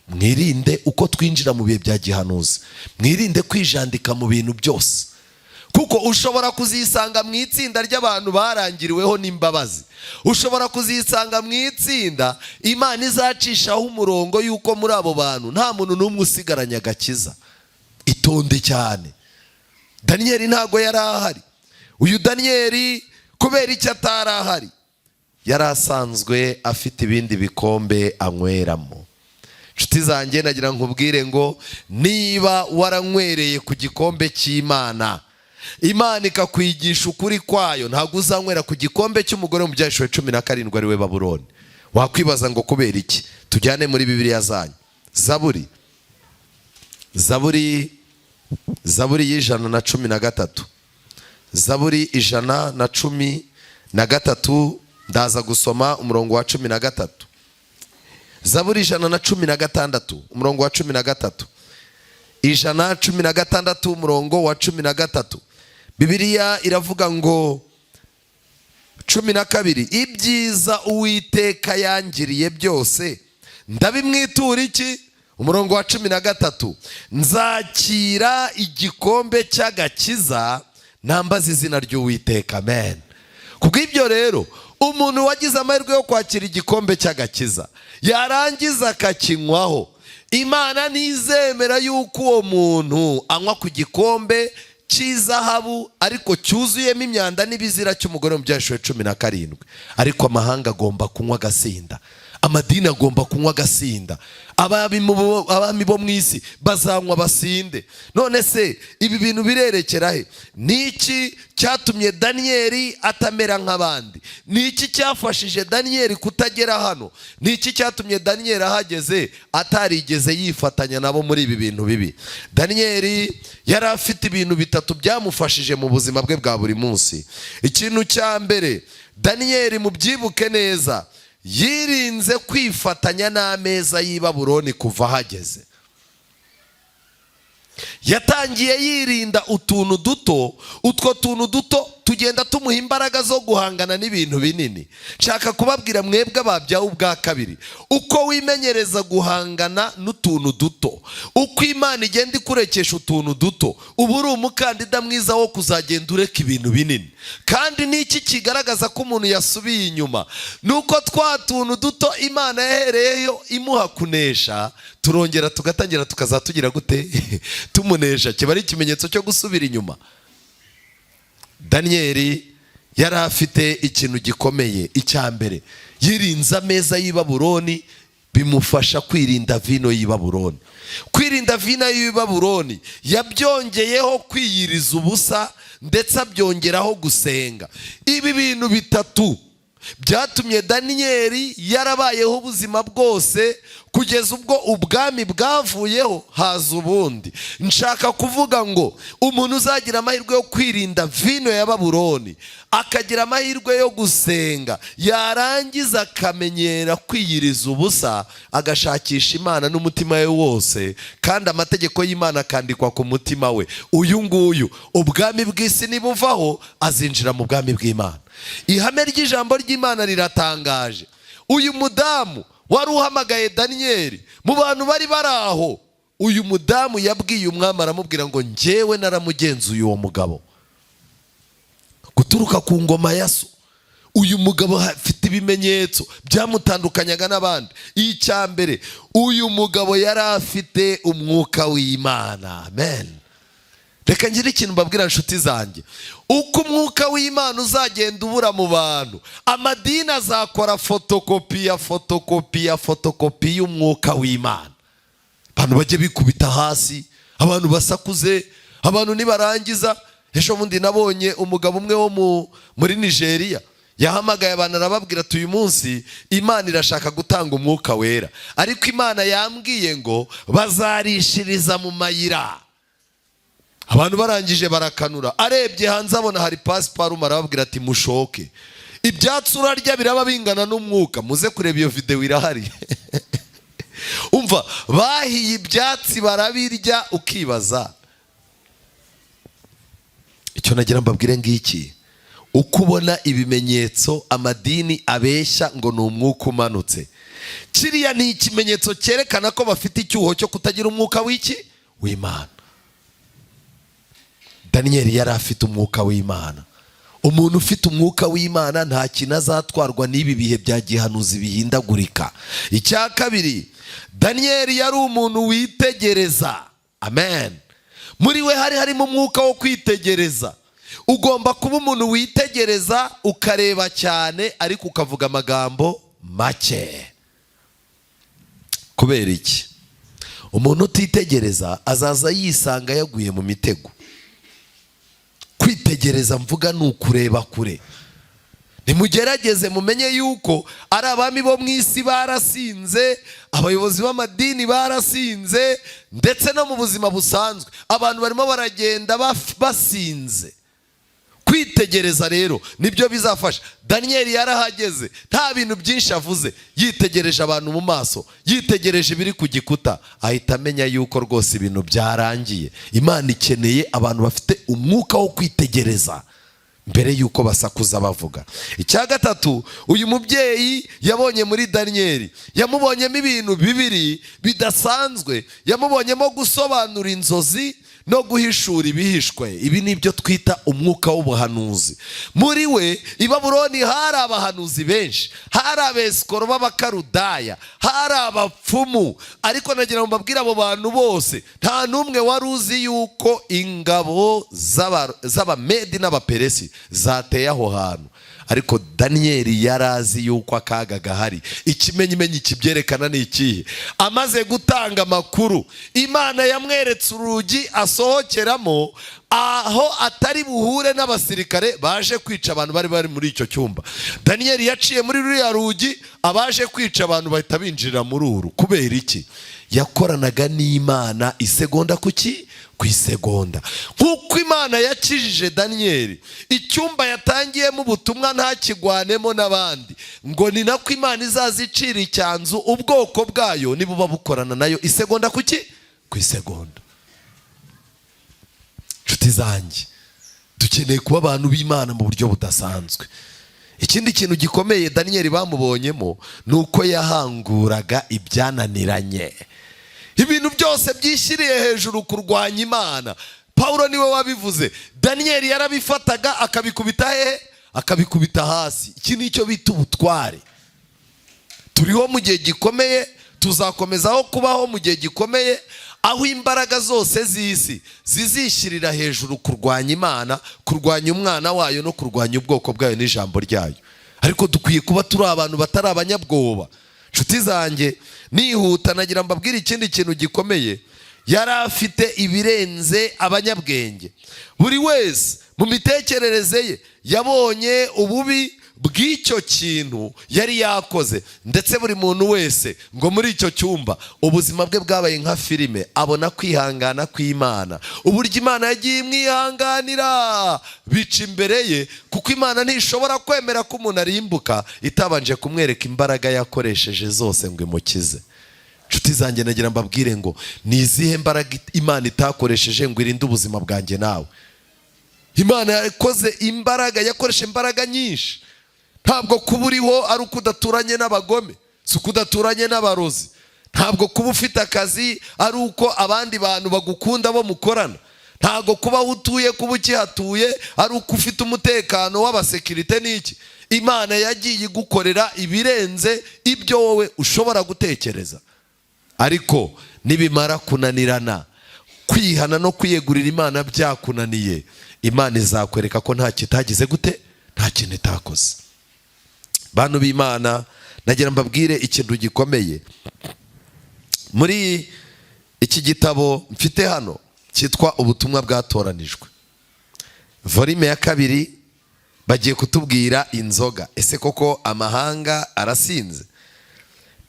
Mwirinde uko twinjira mu bihe bya gihanuzi, mwirinde kwijandika mu bintu byose, kuko ushobora kuzisanga mu itsinda ry'abantu barangiriweho n'imbabazi. Ushobora kuzisanga mu itsinda Imana izacishaho umurongo yuko muri abo bantu nta muntu n'umwe usigaranye agakiza. Itonde cyane. Daniyeli ntago yari ahari. Uyu Daniyeli kubera icyo atari ahari, yari asanzwe afite ibindi bikombe anyweramo. Nshuti zanjye, nagira nkubwire ngo niba waranywereye ku gikombe cy'Imana, Imana ikakwigisha ukuri kwayo, ntabwo uzanywera ku gikombe cy'umugore mu Byahishuriwe 17 ari we Babuloni. Wakwibaza ngo kubera iki? Tujyane muri Bibiliya zanyu. Zaburi y'113. Zaburi 113, ndaza gusoma umurongo wa 13. Zaburi 116 umurongo wa 13. 116 umurongo wa 13. Bibiliya iravuga ngo 12, ibyiza Uwiteka yangiriye byose ndabimwitura iki? Umurongo wa 13, nzakira igikombe cy'agakiza nambaza izina ry'Uwiteka. Amen. Kubw'ibyo rero umuntu wagize amahirwe yo kwakira igikombe cy'agakiza yarangiza akakinywaho, Imana ntizemera yuko uwo muntu anywa ku gikombe cy'izahabu ariko cyuzuyemo imyanda n'ibizira cy'umugore mu Byahishuriwe 17. Ariko amahanga agomba kunywa agasinda, amadini agomba kunywa agasinda, abami bo mu isi bazanywa basinde. None se ibi bintu birerekera he? Niki cyatumye Daniyeli atamera nk'abandi? Niki cyafashije Daniyeli kutagera hano? Niki cyatumye Daniyeli ahageze atarigeze yifatanya nabo muri ibi bintu bibi? Daniyeli yari afite ibintu bitatu byamufashije mu buzima bwe bwa buri munsi. Ikintu cya mbere, Daniyeli mubyibuke neza, yirinze kwifatanya n'ameza y'i Babuloni kuva ahageze. Yatangiye yirinda utuntu duto, utwo tuntu duto tugenda tumuha imbaraga zo guhangana n'ibintu binini. Nshaka kubabwira mwebwe ababyawe ubwa kabiri, uko wimenyereza guhangana n'utuntu duto, uko Imana igenda ikurekesha utuntu duto, uba uri umukandida mwiza wo kuzagenda ureka ibintu binini. Kandi n'iki kigaragaza ko umuntu yasubiye inyuma? Nuko twa tuntu duto Imana yahereyeyo imuha kunesha, turongera tugatangira tukazatugira gute? Tumunesha. Kiba ari ikimenyetso cyo gusubira inyuma. Daniyeli yari afite ikintu gikomeye. Icya mbere, yirinze ameza y'i Babuloni, bimufasha kwirinda vino y'i Babuloni. Kwirinda vino y'i Babuloni yabyongeyeho kwiyiriza ubusa, ndetse abyongeraho gusenga. Ibi bintu bitatu byatumye Daniyeli yarabayeho ubuzima bwose kugeza ubwo ubwami bwavuyeho haza ubundi. Nshaka kuvuga ngo umuntu uzagira amahirwe yo kwirinda vino ya Babuloni, akagira amahirwe yo gusenga, yarangiza akamenyera kwiyiriza ubusa, agashakisha Imana n'umutima we wose, kandi amategeko y'Imana akandikwa ku mutima we, uyu nguyu ubwami bw'isi nibuvaho azinjira mu bwami bw'Imana. Ihame ry'ijambo ry'Imana riratangaje. Uyu mudamu wari uhamagaye Daniyeli mu bantu bari baraho, uyu mudamu yabwiye umwami, aramubwira ngo njyewe naramugenzuye uwo mugabo guturuka ku ngoma ya so. Uyu mugabo afite ibimenyetso byamutandukanyaga n'abandi. Icya mbere, uyu mugabo yari afite umwuka w'Imana. Amen. Reka ngire ikintu mbabwira inshuti zanjye, uko umwuka w'Imana uzagenda ubura mu bantu, amadini azakora fotokopi y'umwuka w'Imana. Abantu bajye bikubita hasi, abantu basakuze, abantu nibarangiza. Ejo bundi nabonye umugabo umwe wo muri Nigeria yahamagaye abantu arababwira ati uyu munsi Imana irashaka gutanga umwuka wera, ariko Imana yambwiye ngo bazarishiriza mu mayira. Abantu barangije barakanura, arebye hanze abona hari pasiparumu, arababwira ati mushoke, ibyatsi urarya biraba bingana n'umwuka. Muze kureba iyo video irahari. Umva, bahiye ibyatsi barabirya, ukibaza. Icyo nagira mbabwire ngiki, uko ubona ibimenyetso amadini abeshya ngo ni umwuka umanutse, kiriya ni ikimenyetso cyerekana ko bafite icyuho cyo kutagira umwuka w'Imana. Daniyeli yari afite umwuka w'Imana. Umuntu ufite umwuka w'Imana nta kintu azatwarwa n'ibi bihe bya gihanuzi bihindagurika. Icya kabiri, Daniyeli yari umuntu witegereza. Amen. Muri we hari harimo umwuka wo kwitegereza. Ugomba kuba umuntu witegereza, ukareba cyane ariko ukavuga amagambo make. Kubera iki? Umuntu utitegereza azaza yisanga yaguye mu mitego. Kwitegereza mvuga ni ukureba kure. Nimugerageze mumenye yuko ari abami bo mu isi barasinze, abayobozi b'amadini barasinze, ndetse no mu buzima busanzwe abantu barimo baragenda basinze. Kwitegereza rero nibyo bizafasha. Daniyeli yarahageze, nta bintu byinshi avuze, yitegereje abantu mu maso, yitegereje ibiri ku gikuta, ahita amenya yuko rwose ibintu byarangiye. Imana ikeneye abantu bafite umwuka wo kwitegereza mbere yuko basakuza bavuga. Icya gatatu, uyu mubyeyi yabonye muri Daniyeli, yamubonyemo ibintu bibiri bidasanzwe. Yamubonyemo gusobanura inzozi no guhishura ibihishwe. Ibi ni byo twita umwuka w'ubuhanuzi. Muri we i Babuloni hari abahanuzi benshi, hari abesikoro b'abakarudaya, hari abapfumu. Ariko nagira ngo mbabwire abo bantu bose nta n'umwe wari uzi yuko ingabo z'abamedi n'abaperesi zateye aho hantu. Ariko Daniyeli yari azi yuko akaga gahari. Ikimenyimenyi kibyerekana ni ikihe? Amaze gutanga amakuru, Imana yamweretse urugi asohokeramo, aho atari buhure n'abasirikare baje kwica abantu bari muri icyo cyumba. Daniyeli yaciye muri ruriya rugi, abaje kwica abantu bahita binjirira muri uru. Kubera iki? Yakoranaga n'Imana isegonda ku isegonda. Nk'uko Imana yakijije Daniyeli, icyumba yatangiyemo ubutumwa ntakigwanemo n'abandi, ngo ni nako Imana izazicira icyanzu ubwoko bwayo nibuba bukorana nayo isegonda ku isegonda. Nshuti zanjye, dukeneye kuba abantu b'Imana mu buryo budasanzwe. Ikindi kintu gikomeye Daniyeli bamubonyemo ni uko yahanguraga ibyananiranye. Ibintu byose byishyiriye hejuru kurwanya Imana. Pawulo niwe wabivuze. Daniyeli yarabifataga akabikubita hehe? Akabikubita hasi. Iki ni cyo bita ubutware. Turiho mu gihe gikomeye, tuzakomezaho kubaho mu gihe gikomeye, aho imbaraga zose z'isi zizishyirira hejuru kurwanya Imana, kurwanya umwana wayo no kurwanya ubwoko bwayo n'ijambo ryayo. Ariko dukwiye kuba turi abantu batari abanyabwoba. Nshuti zanjye, nihuta nagira mbabwire ikindi kintu gikomeye. Yari afite ibirenze abanyabwenge. Buri wese mu mitekerereze ye yabonye ububi bw'icyo kintu yari yakoze. Ndetse buri muntu wese ngo muri icyo cyumba ubuzima bwe bwabaye nka filime, abona kwihangana kw'Imana, uburyo Imana yagiye imwihanganira bica imbere ye, kuko Imana ntishobora kwemera ko umuntu arimbuka itabanje kumwereka imbaraga yakoresheje zose ngo imukize. Nshuti zanjye, nagira mbabwire ngo ni izihe mbaraga Imana itakoresheje ngo irinde ubuzima bwanjye nawe? Imana yakoresheje imbaraga nyinshi. Ntabwo kuba uriho ari uko udaturanye n'abagome, si uko udaturanye n'abarozi. Ntabwo kuba ufite akazi ari uko abandi bantu bagukunda bo mukorana. Ntabwo kuba aho utuye, kuba ukihatuye ari uko ufite umutekano w'abasekirite n'iki. Imana yagiye igukorera ibirenze ibyo wowe ushobora gutekereza. Ariko nibimara kunanirana, kwihana no kwiyegurira Imana byakunaniye, Imana izakwereka ko nta kitagize gute, nta kintu itakoze. Bantu b'Imana, nagira mbabwire ikintu gikomeye. Muri iki gitabo mfite hano cyitwa Ubutumwa Bwatoranijwe, volume ya 2, bagiye kutubwira inzoga. Ese koko amahanga arasinze?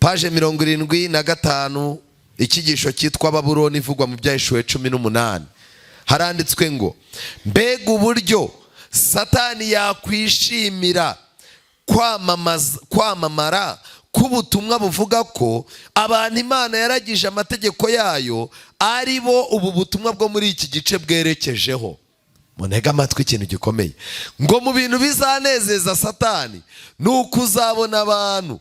Page 75, icyigisho cyitwa Babuloni ivugwa mu Byahishuwe 18. Haranditswe ngo, mbega uburyo Satani yakwishimira kwamamara k'ubutumwa buvuga ko abantu Imana yaragije amategeko yayo ari bo ubu butumwa bwo muri iki gice bwerekejeho. Munega amatwi ikintu gikomeye, ngo mu bintu bizanezeza Satani ni uko uzabona abantu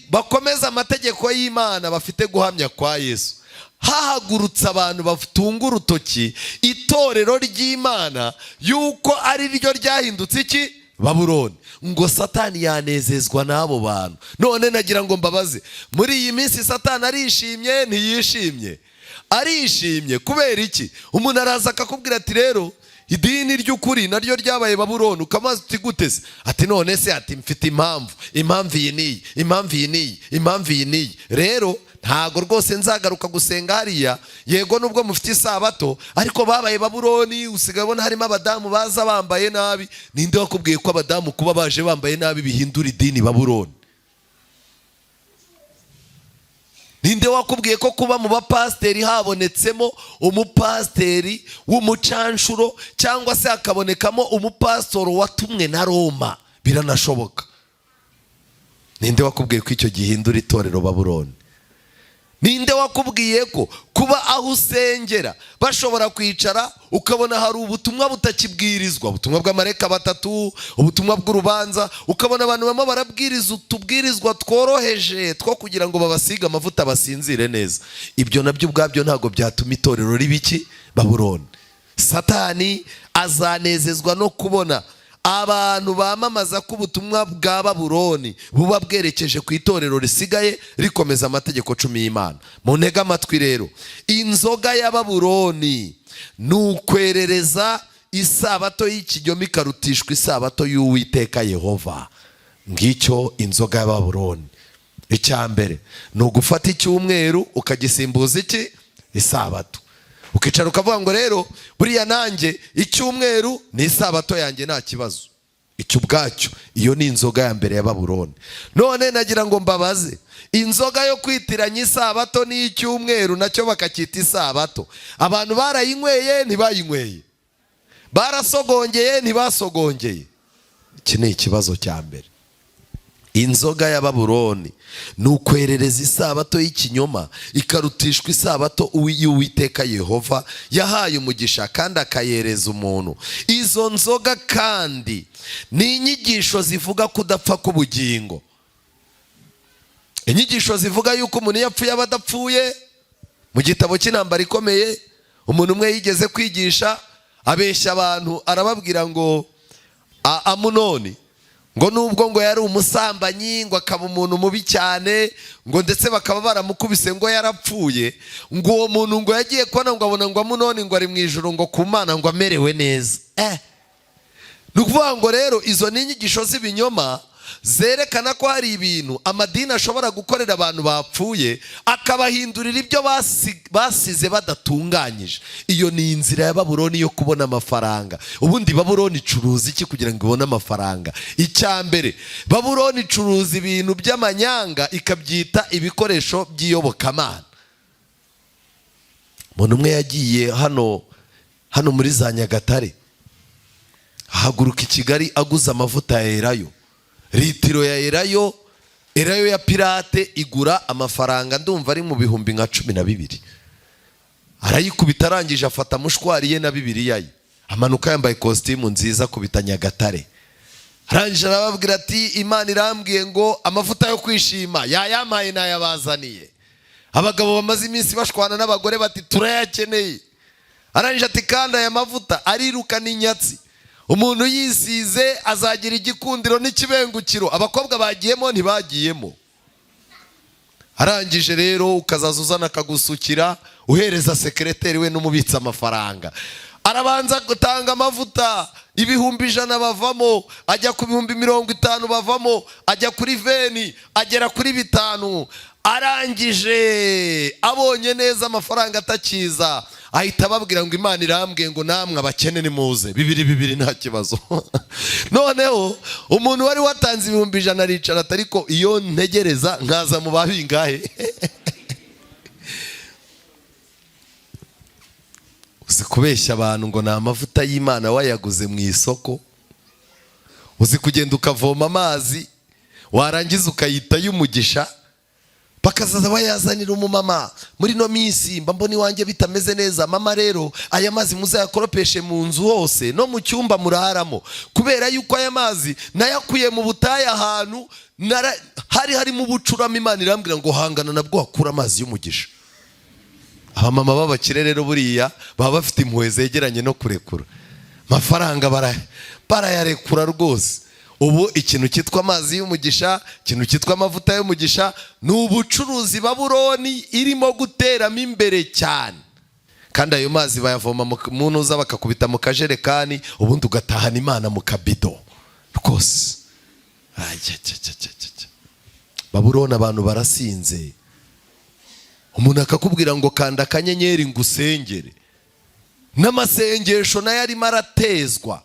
bakomeza amategeko y'Imana bafite guhamya kwa Yesu. Hahagurutse abantu batunga urutoki itorero ry'Imana yuko ari ryo ryahindutse iki? Babuloni. Ngo Satani yanezezwa n'abo bantu. None nagira ngo mbabaze, muri iyi minsi Satani arishimye ntiyishimye? Arishimye. Kubera iki? Umuntu araza akakubwira ati rero idini ry'ukuri naryo ryabaye Babuloni. Ukamaze uti gute se? Ati none se, ati mfite impamvu iyi niyi, impamvu iyi niyi. Rero ntago rwose nzagaruka gusenga hariya. Yego nubwo mufite isabato, ariko babaye Babuloni. Usigaye ubona harimo abadamu baza bambaye nabi. Ninde wakubwiye ko abadamu kuba baje bambaye nabi bihindura idini Babuloni? Ninde wakubwiye ko kuba mu bapasteri habonetsemo umupasteri w'umucanshuro, cyangwa se hakabonekamo umupasitoro watumwe na Roma? Biranashoboka. Ninde wakubwiye ko icyo gihindura itorero Babuloni? ninde wakubwiye ko kuba aho usengera bashobora kwicara ukabona hari ubutumwa butakibwirizwa, ubutumwa bw'amareka batatu, ubutumwa bw'urubanza, ukabona abantu bamwe barabwiriza utubwirizwa tworoheje two kugira ngo babasige amavuta basinzire neza. Ibyo nabyo ubwabyo ntabwo byatuma itorero riba iki? Babuloni. Satani azanezezwa no kubona abantu bamamaza ko ubutumwa bwa Babuloni buba bwerekeje ku itorero risigaye rikomeza amategeko 10 y'Imana. Mu ntege amatwi rero, inzoga ya Babuloni ni ukwerereza isabato y'ikinyoma ikarutishwa isabato y'Uwiteka Yehova. Ngicyo inzoga ya Babuloni. Icya mbere ni ugufata icyumweru ukagisimbuza iki? Isabato. Ukicara ukavuga ngo rero buriya nanjye icyumweru ni isabato yanjye nta kibazo. Icyo ubwacyo iyo ni inzoga ya mbere ya Babuloni. None nagira ngo mbabaze, inzoga yo kwitiranya isabato n'icyumweru nacyo bakacyita isabato, abantu barayinyweye ntibayinyweye? Barasogongeye ntibasogongeye? Iki ni ikibazo cya mbere. Inzoga ya Babuloni ni ukwerereza isabato y'ikinyoma ikarutishwa isabato y'Uwiteka Yehova yahaye umugisha kandi akayereza umuntu. Izo nzoga kandi ni inyigisho zivuga kudapfa k'ubugingo, inyigisho zivuga yuko umuntu yapfuye aba adapfuye. Mu gitabo cy'intambara ikomeye umuntu umwe yigeze kwigisha, abeshya abantu arababwira ngo Amunoni ngo nubwo ngo yari umusambanyi, ngo akaba umuntu mubi cyane, ngo ndetse bakaba baramukubise ngo yarapfuye, ngo uwo muntu ngo yagiye kubona ngo abona ngo Amunoni ngo ari mu ijuru ngo ku Mana ngo amerewe neza. Ni ukuvuga ngo rero izo ni inyigisho z'ibinyoma zerekana ko hari ibintu amadini ashobora gukorera abantu bapfuye akabahindurira ibyo basize badatunganyije. Iyo ni inzira ya Babuloni yo kubona amafaranga. Ubundi Babuloni icuruza iki kugira ngo ibone amafaranga? Icya mbere, Babuloni icuruza ibintu by'amanyanga ikabyita ibikoresho by'iyobokamana. Umuntu umwe yagiye hano muri za Nyagatare, ahaguruka i Kigali aguze amavuta ya Elayo. Litiro ya Elayo ya pirate igura amafaranga ndumva ari mu bihumbi nka 12. Arayikubita arangije afata mushwari ye na Bibiliya ye, amanuka yambaye costume nziza kubita Nyagatare. Arangije arababwira ati Imana irambwiye ngo amavuta yo kwishima yayampaye nayabazaniye. Abagabo bamaze iminsi bashwana n'abagore bati turayakeneye. Arangije ati kandi aya mavuta arirukana inyatsi, umuntu yisize azagira igikundiro n'ikibengukiro. Abakobwa bagiyemo ntibagiyemo. Arangije rero ukazaza uzana akagusukira uhereza sekreteri we n'umubitsa amafaranga. Arabanza gutanga amavuta ibihumbi 100 bavamo, ajya ku bihumbi 50 bavamo, ajya kuri 20, agera kuri 5. Arangije abonye neza amafaranga atakiza, ahita babwira ngo Imana irambwiye ngo namwe abakene nimuze 2 nta kibazo. Noneho umuntu wari watanze ibihumbi 100 aricara atariko iyo ntegereza nkaza mu babingahe. Uzi kubeshya abantu ngo na amavuta y'Imana wayaguze mu isoko. Uzi kugenda ukavoma amazi warangiza ukayita y'umugisha, bakazaza bayazanira umumama. Muri no minsi mba mbona iwanjye bitameze neza, mama rero aya mazi muzayakoropeshe mu nzu hose no mu cyumba muraramo, kubera yuko aya mazi nayakuye mu butayu ahantu hari mu bucurama. Imana irambwira ngo hangana nabwo hakura amazi y'umugisha. Abamama b'abakire rero buriya baba bafite impuhwe zegeranye no kurekura amafaranga, barayarekura rwose. Ubu ikintu cyitwa amazi y'umugisha, ikintu cyitwa amavuta y'umugisha, ni ubucuruzi Babuloni irimo guteramo imbere cyane. Kandi ayo mazi bayavoma mu ntuza bakakubita mu kajerekani, ubundi ugatahana Imana mu kabido rwose. Babuloni abantu barasinze. Umuntu akakubwira ngo kanda akanyenyeri ngo usengere, n'amasengesho nayo arimo aratezwa.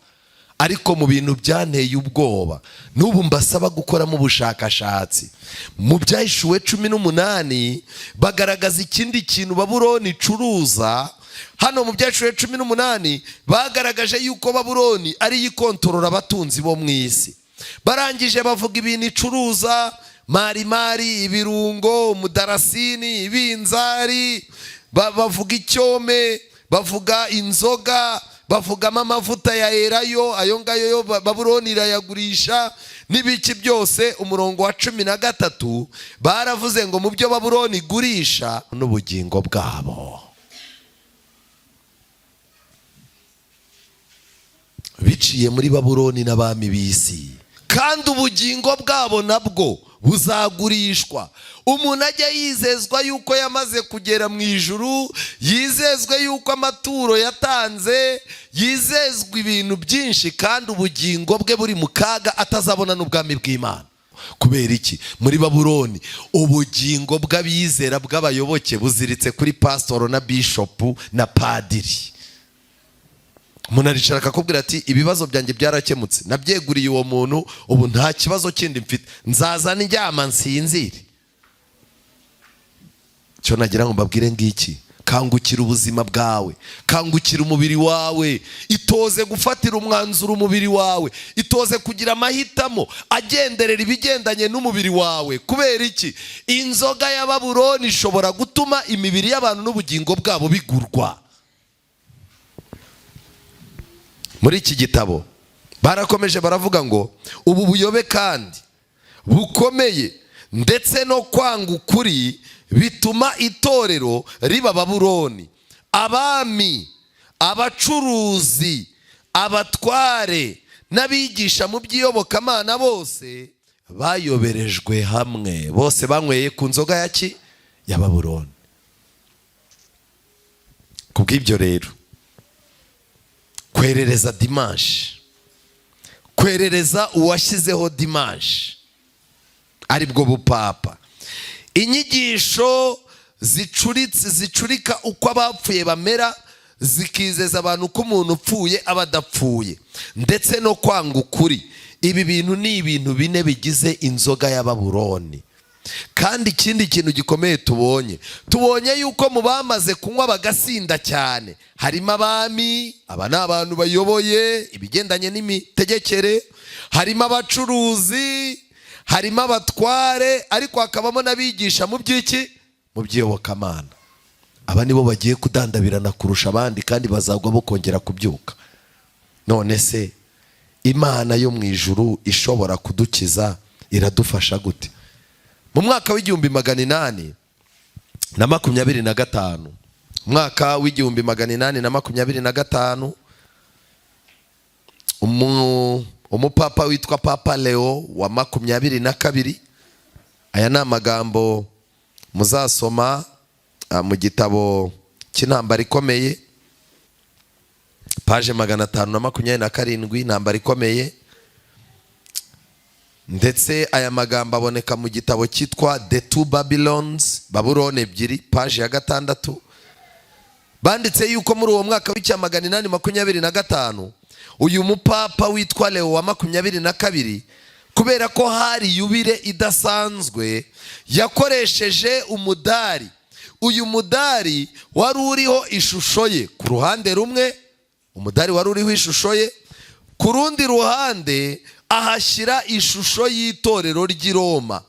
Ariko mu bintu byanteye ubwoba, n'ubu mbasaba gukoramo ubushakashatsi, mu Byahishuwe 18 bagaragaza ikindi kintu Babuloni icuruza. Hano mu Byahishuwe 18 bagaragaje yuko Babuloni ari ikontorora abatunzi bo mu isi. Barangije bavuga ibintu icuruza, marimari, ibirungo, umudarasini, ibinzari, bavuga icyome, bavuga inzoga, bavugamo amavuta ya elayo, ayo ngayo yo Babuloni irayagurisha n'ibiki byose. Umurongo wa 13 baravuze ngo mu byo Babuloni igurisha n'ubugingo bwabo. Biciye muri Babuloni n'abami b'isi, kandi ubugingo bwabo nabwo buzagurishwa. Umuntu ajya yizezwa yuko yamaze kugera mu ijuru, yizezwe yuko amaturo yatanze, yizezwa ibintu byinshi, kandi ubugingo bwe buri mu kaga atazabona n'ubwami bw'Imana. Kubera iki? Muri Babuloni ubugingo bw'abizera bw'abayoboke buziritse kuri pastor na bishop na padiri. Umuntu aricara akakubwira ati ibibazo byanjye byarakemutse, nabyeguriye uwo muntu, ubu nta kibazo kindi mfite, nzaza ndyama nsinzire. Cyo nagira ngo mbabwire ngiki: kangukira ubuzima bwawe, kangukira umubiri wawe, itoze gufatira umwanzuro umubiri wawe, itoze kugira amahitamo agenderera ibigendanye n'umubiri wawe. Kubera iki? Inzoga ya Babuloni ishobora gutuma imibiri y'abantu n'ubugingo bwabo bigurwa. Muri iki gitabo barakomeje baravuga ngo ubu buyobe kandi bukomeye ndetse no kwanga ukuri bituma itorero riba Babuloni. Abami, abacuruzi, abatware n'abigisha mu by'iyobokamana bose bayoberejwe hamwe, bose banyweye ku nzoga ya Babuloni. Kubw'ibyo rero kwerereza dimanche, kwerereza uwashyizeho dimanche ari bwo bupapa, inyigisho zicurika uko abapfuye bamera, zikizeza abantu ko umuntu upfuye aba adapfuye, ndetse no kwanga ukuri. Ibi bintu ni ibintu bine bigize inzoga ya Babuloni. Kandi ikindi kintu gikomeye tubonye yuko mu bamaze kunywa bagasinda cyane harimo abami, aba ni abantu bayoboye ibigendanye n'imitegekere, harimo abacuruzi, harimo abatware, ariko hakabamo n'abigisha mu by'iki, mu by'iyobokamana. Aba nibo bagiye kudandabirana kurusha abandi, kandi bazagwa bokongera kubyuka. None se Imana yo mu ijuru ishobora kudukiza iradufasha gute? Mu mwaka w'1825, mwaka w'1825, umupapa witwa Papa Leo wa 22, aya ni amagambo muzasoma mu gitabo cy'intambara ikomeye, paje 527, intambara ikomeye. Ndetse aya magambo aboneka mu gitabo cyitwa The Two Babylons, Babuloni 2, paje ya 6. Banditse yuko muri uwo mwaka w'1825 uyu mupapa witwa Leo wa 22, kubera ko hari yubire idasanzwe, yakoresheje umudari. Uyu mudari wari uriho ishusho ye ku ruhande rumwe, umudari wari uriho ishusho ye, ku rundi ruhande ahashyira ishusho y'itorero ry'i Roma.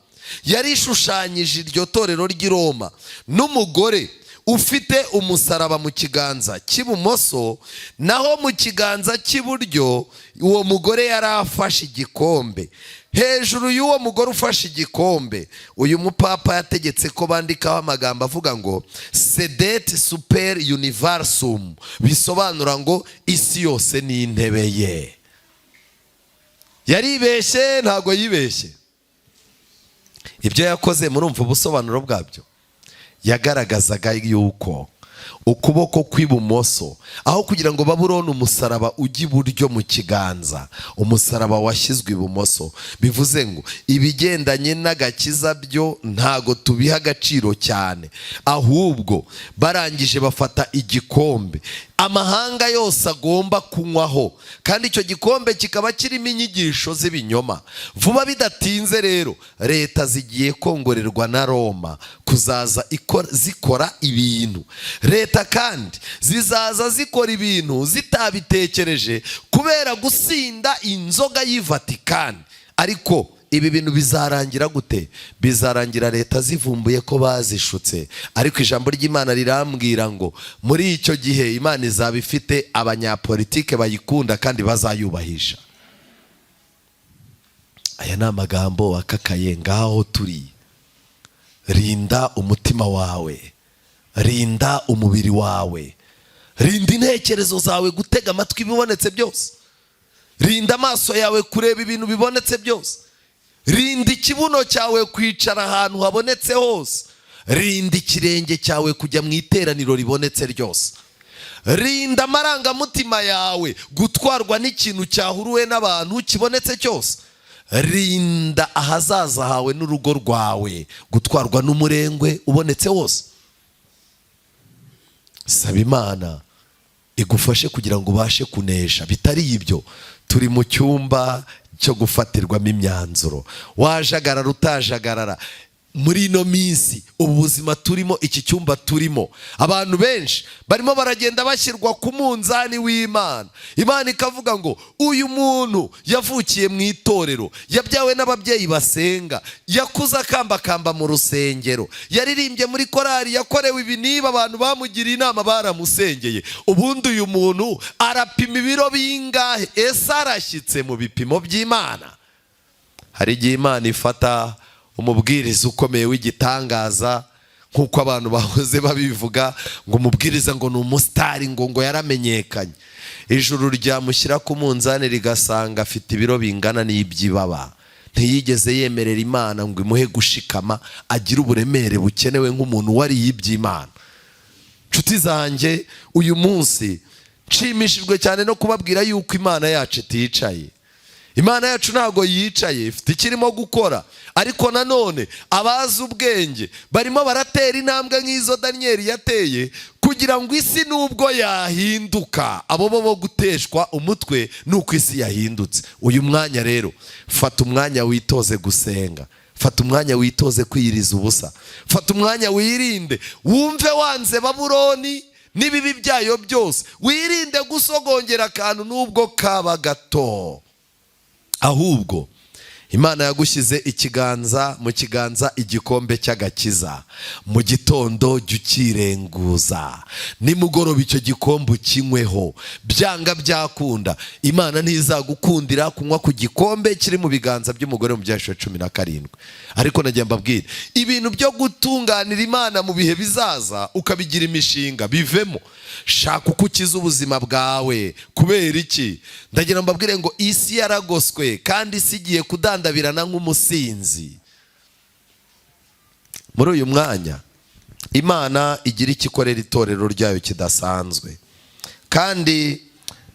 Yari ishushanyije iryo torero ry'i Roma n'umugore ufite umusaraba mu kiganza cy'ibumoso, naho mu kiganza cy'iburyo uwo mugore yari afashe igikombe. Hejuru y'uwo mugore ufashe igikombe, uyu mupapa yategetse ko bandikaho amagambo avuga ngo Sedet Super Universum, bisobanura ngo isi yose ni intebe ye. Yaribeshye? Ntago yibeshye. Ibyo yakoze murumva ubusobanuro bwabyo. Yagaragazaga yuko ukuboko kw'ibumoso, aho kugira ngo Babuloni umusaraba ujye iburyo mu kiganza, umusaraba washyizwe ibumoso. Bivuze ngo ibigendanye n'agakiza byo ntago tubiha agaciro cyane, ahubwo barangije bafata igikombe amahanga yose agomba kunywaho, kandi icyo gikombe kikaba kirimo inyigisho z'ibinyoma. Vuba bidatinze rero leta zigiye kongorerwa na Roma kuzaza zikora ibintu. Leta kandi zizaza zikora ibintu zitabitekereje kubera gusinda inzoga y'i Vatikani. Ariko ibi bintu bizarangira gute? Bizarangira leta zivumbuye ko bazishutse, ariko ijambo ry'Imana rirambwira ngo muri icyo gihe Imana izaba ifite abanyapolitike bayikunda kandi bazayubahisha. Aya ni amagambo akakaye. Ngaho turi, rinda umutima wawe, rinda umubiri wawe, rinda intekerezo zawe gutega amatwi ibibonetse byose, rinda amaso yawe kureba ibintu bibonetse byose, rinda ikibuno cyawe kwicara ahantu habonetse hose, rinda ikirenge cyawe kujya mu iteraniro ribonetse ryose, rinda amarangamutima yawe gutwarwa n'ikintu cyahuruwe n'abantu kibonetse cyose, rinda ahazaza hawe n'urugo rwawe gutwarwa n'umurengwe ubonetse wose. Saba Imana igufashe kugira ngo ubashe kunesha. Bitari ibyo, turi mu cyumba cyo gufatirwamo imyanzuro. Wajagarara utajagarara, muri ino minsi ubu buzima turimo, iki cyumba turimo, abantu benshi barimo baragenda bashyirwa ku munzani w'Imana. Imana ikavuga ngo uyu muntu yavukiye mu itorero, yabyawe n'ababyeyi basenga, yakuze akambakamba mu rusengero, yaririmbye muri korari, yakorewe ibi niba, abantu bamugiriye inama baramusengeye. Ubundi uyu muntu arapima ibiro bingahe? Ese arashyitse mu bipimo by'Imana? Hari igihe Imana ifata umubwiriza ukomeye w'igitangaza, nk'uko abantu bahoze babivuga ngo umubwiriza ngo ni umusitari, ngo yaramenyekanye. Ijuru ryamushyira ku munzani rigasanga afite ibiro bingana n'iby'ibaba. Ntiyigeze yemerera Imana ngo imuhe gushikama, agire uburemere bukenewe nk'umuntu wariye iby'Imana. Nshuti zanjye, uyu munsi nshimishijwe cyane no kubabwira yuko Imana yacu iticaye. Imana yacu ntabwo yicaye, ifite ikirimo gukora. Ariko nanone abazi ubwenge barimo baratera intambwe nk'izo Daniyeli yateye, kugira ngo isi nubwo yahinduka, abo bo guteshwa umutwe nuko isi yahindutse. Uyu mwanya rero, fata umwanya witoze gusenga, fata umwanya witoze kwiyiriza ubusa, fata umwanya wirinde, wumve wanze Babuloni n'ibibi byayo byose, wirinde gusogongera akantu nubwo kaba gato. Ahubwo Imana yagushyize ikiganza mu kiganza igikombe cy'agakiza. Mu gitondo jya ukirenguza, nimugoroba icyo gikombe ukinyweho. Byanga byakunda, Imana ntizagukundira kunywa ku gikombe kiri mu biganza by'umugore mu Byahishuriwe 17. Ariko nagiye mbabwira, ibintu byo gutunganira Imana mu bihe bizaza ukabigira imishinga, bivemo. Shaka uko ukiza ubuzima bwawe. Kubera iki? Ndagira mbabwire ngo isi yaragoswe, kandi isi igiye kudandabirana nk'umusinzi. Muri uyu mwanya Imana igira ikikorera itorero ryayo kidasanzwe, kandi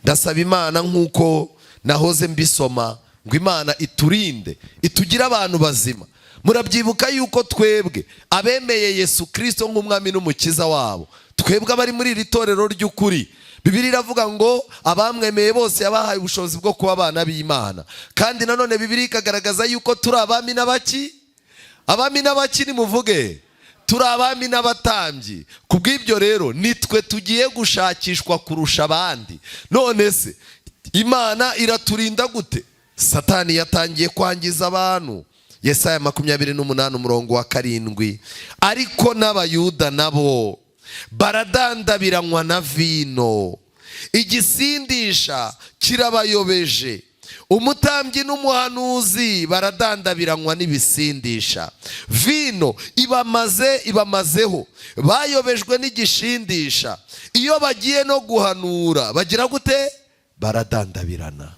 ndasaba Imana nk'uko nahoze mbisoma ngo Imana iturinde, itugire abantu bazima. Murabyibuka yuko twebwe abemeye Yesu Kristo nk'umwami n'umukiza wabo, twebwe abari muri iri torero ry'ukuri, Bibiliya iravuga ngo abamwemeye bose yabahaye ubushobozi bwo kuba abana b'Imana. Kandi nanone Bibiliya ikagaragaza yuko turi abami n'abaki. Abami n'abaki nimuvuge, turi abami n'abatambyi. Kubw'ibyo rero nitwe tugiye gushakishwa kurusha abandi. None se Imana iraturinda gute? Satani yatangiye kwangiza abantu. Yesaya 28:7. Ariko n'Abayuda nabo baradandabiranywa na vino, igisindisha kirabayobeje. Umutambyi n'umuhanuzi baradandabiranywa n'ibisindisha. Vino ibamazeho, bayobejwe n'igishindisha. Iyo bagiye no guhanura bagira gute? Baradandabirana.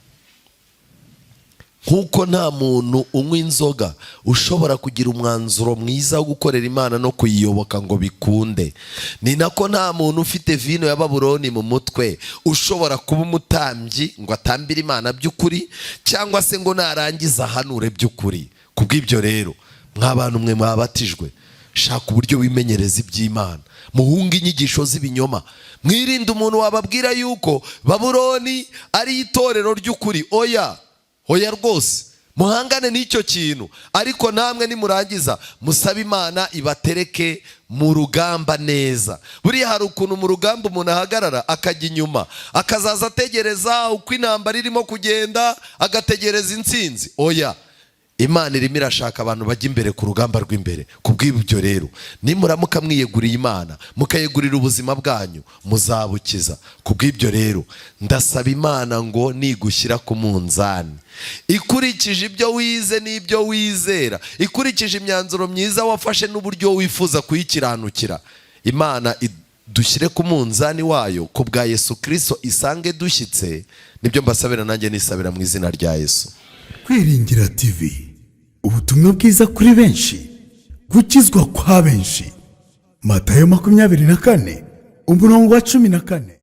Nkuko nta muntu unywa inzoga ushobora kugira umwanzuro mwiza wo gukorera Imana no kuyiyoboka ngo bikunde, ni nako nta muntu ufite vino ya Babuloni mu mutwe ushobora kuba umutambyi ngo atambire Imana by'ukuri, cyangwa se ngo narangiza ahanure by'ukuri. Kubw'ibyo rero, mw'abantu mwe mwabatijwe, shaka uburyo wimenyereza iby'Imana, muhunge inyigisho z'ibinyoma. Mwirinde umuntu wababwira yuko Babuloni ari itorero ry'ukuri. Oya rwose, muhangane n'icyo kintu. Ariko namwe nimurangiza musabe Imana ibatereke mu rugamba neza. Buriya hari ukuntu mu rugamba umuntu ahagarara akajya inyuma, akazaza ategereza uko intambara irimo kugenda, agategereza intsinzi. Oya, Imana irimo irashaka abantu bajya imbere ku rugamba rw'imbere. Ku bw'ibyo rero, nimuramuka mwiyeguriye Imana, mukayegurira ubuzima bwanyu, muzabukiza. Ku bw'ibyo rero, ndasaba Imana ngo nigushyira ku munzani, ikurikije ibyo wize n'ibyo wizera, ikurikije imyanzuro myiza wafashe n'uburyo wifuza kuyikiranukira, Imana dushyire ku munzani wayo, ku bwa Yesu Kristo isange dushyitse. Nibyo mbasabira, nanjye nisabira mu izina rya Yesu. Kwiringira TV, ubutumwa bwiza kuri benshi, gukizwa kwa benshi. Matayo 24:14.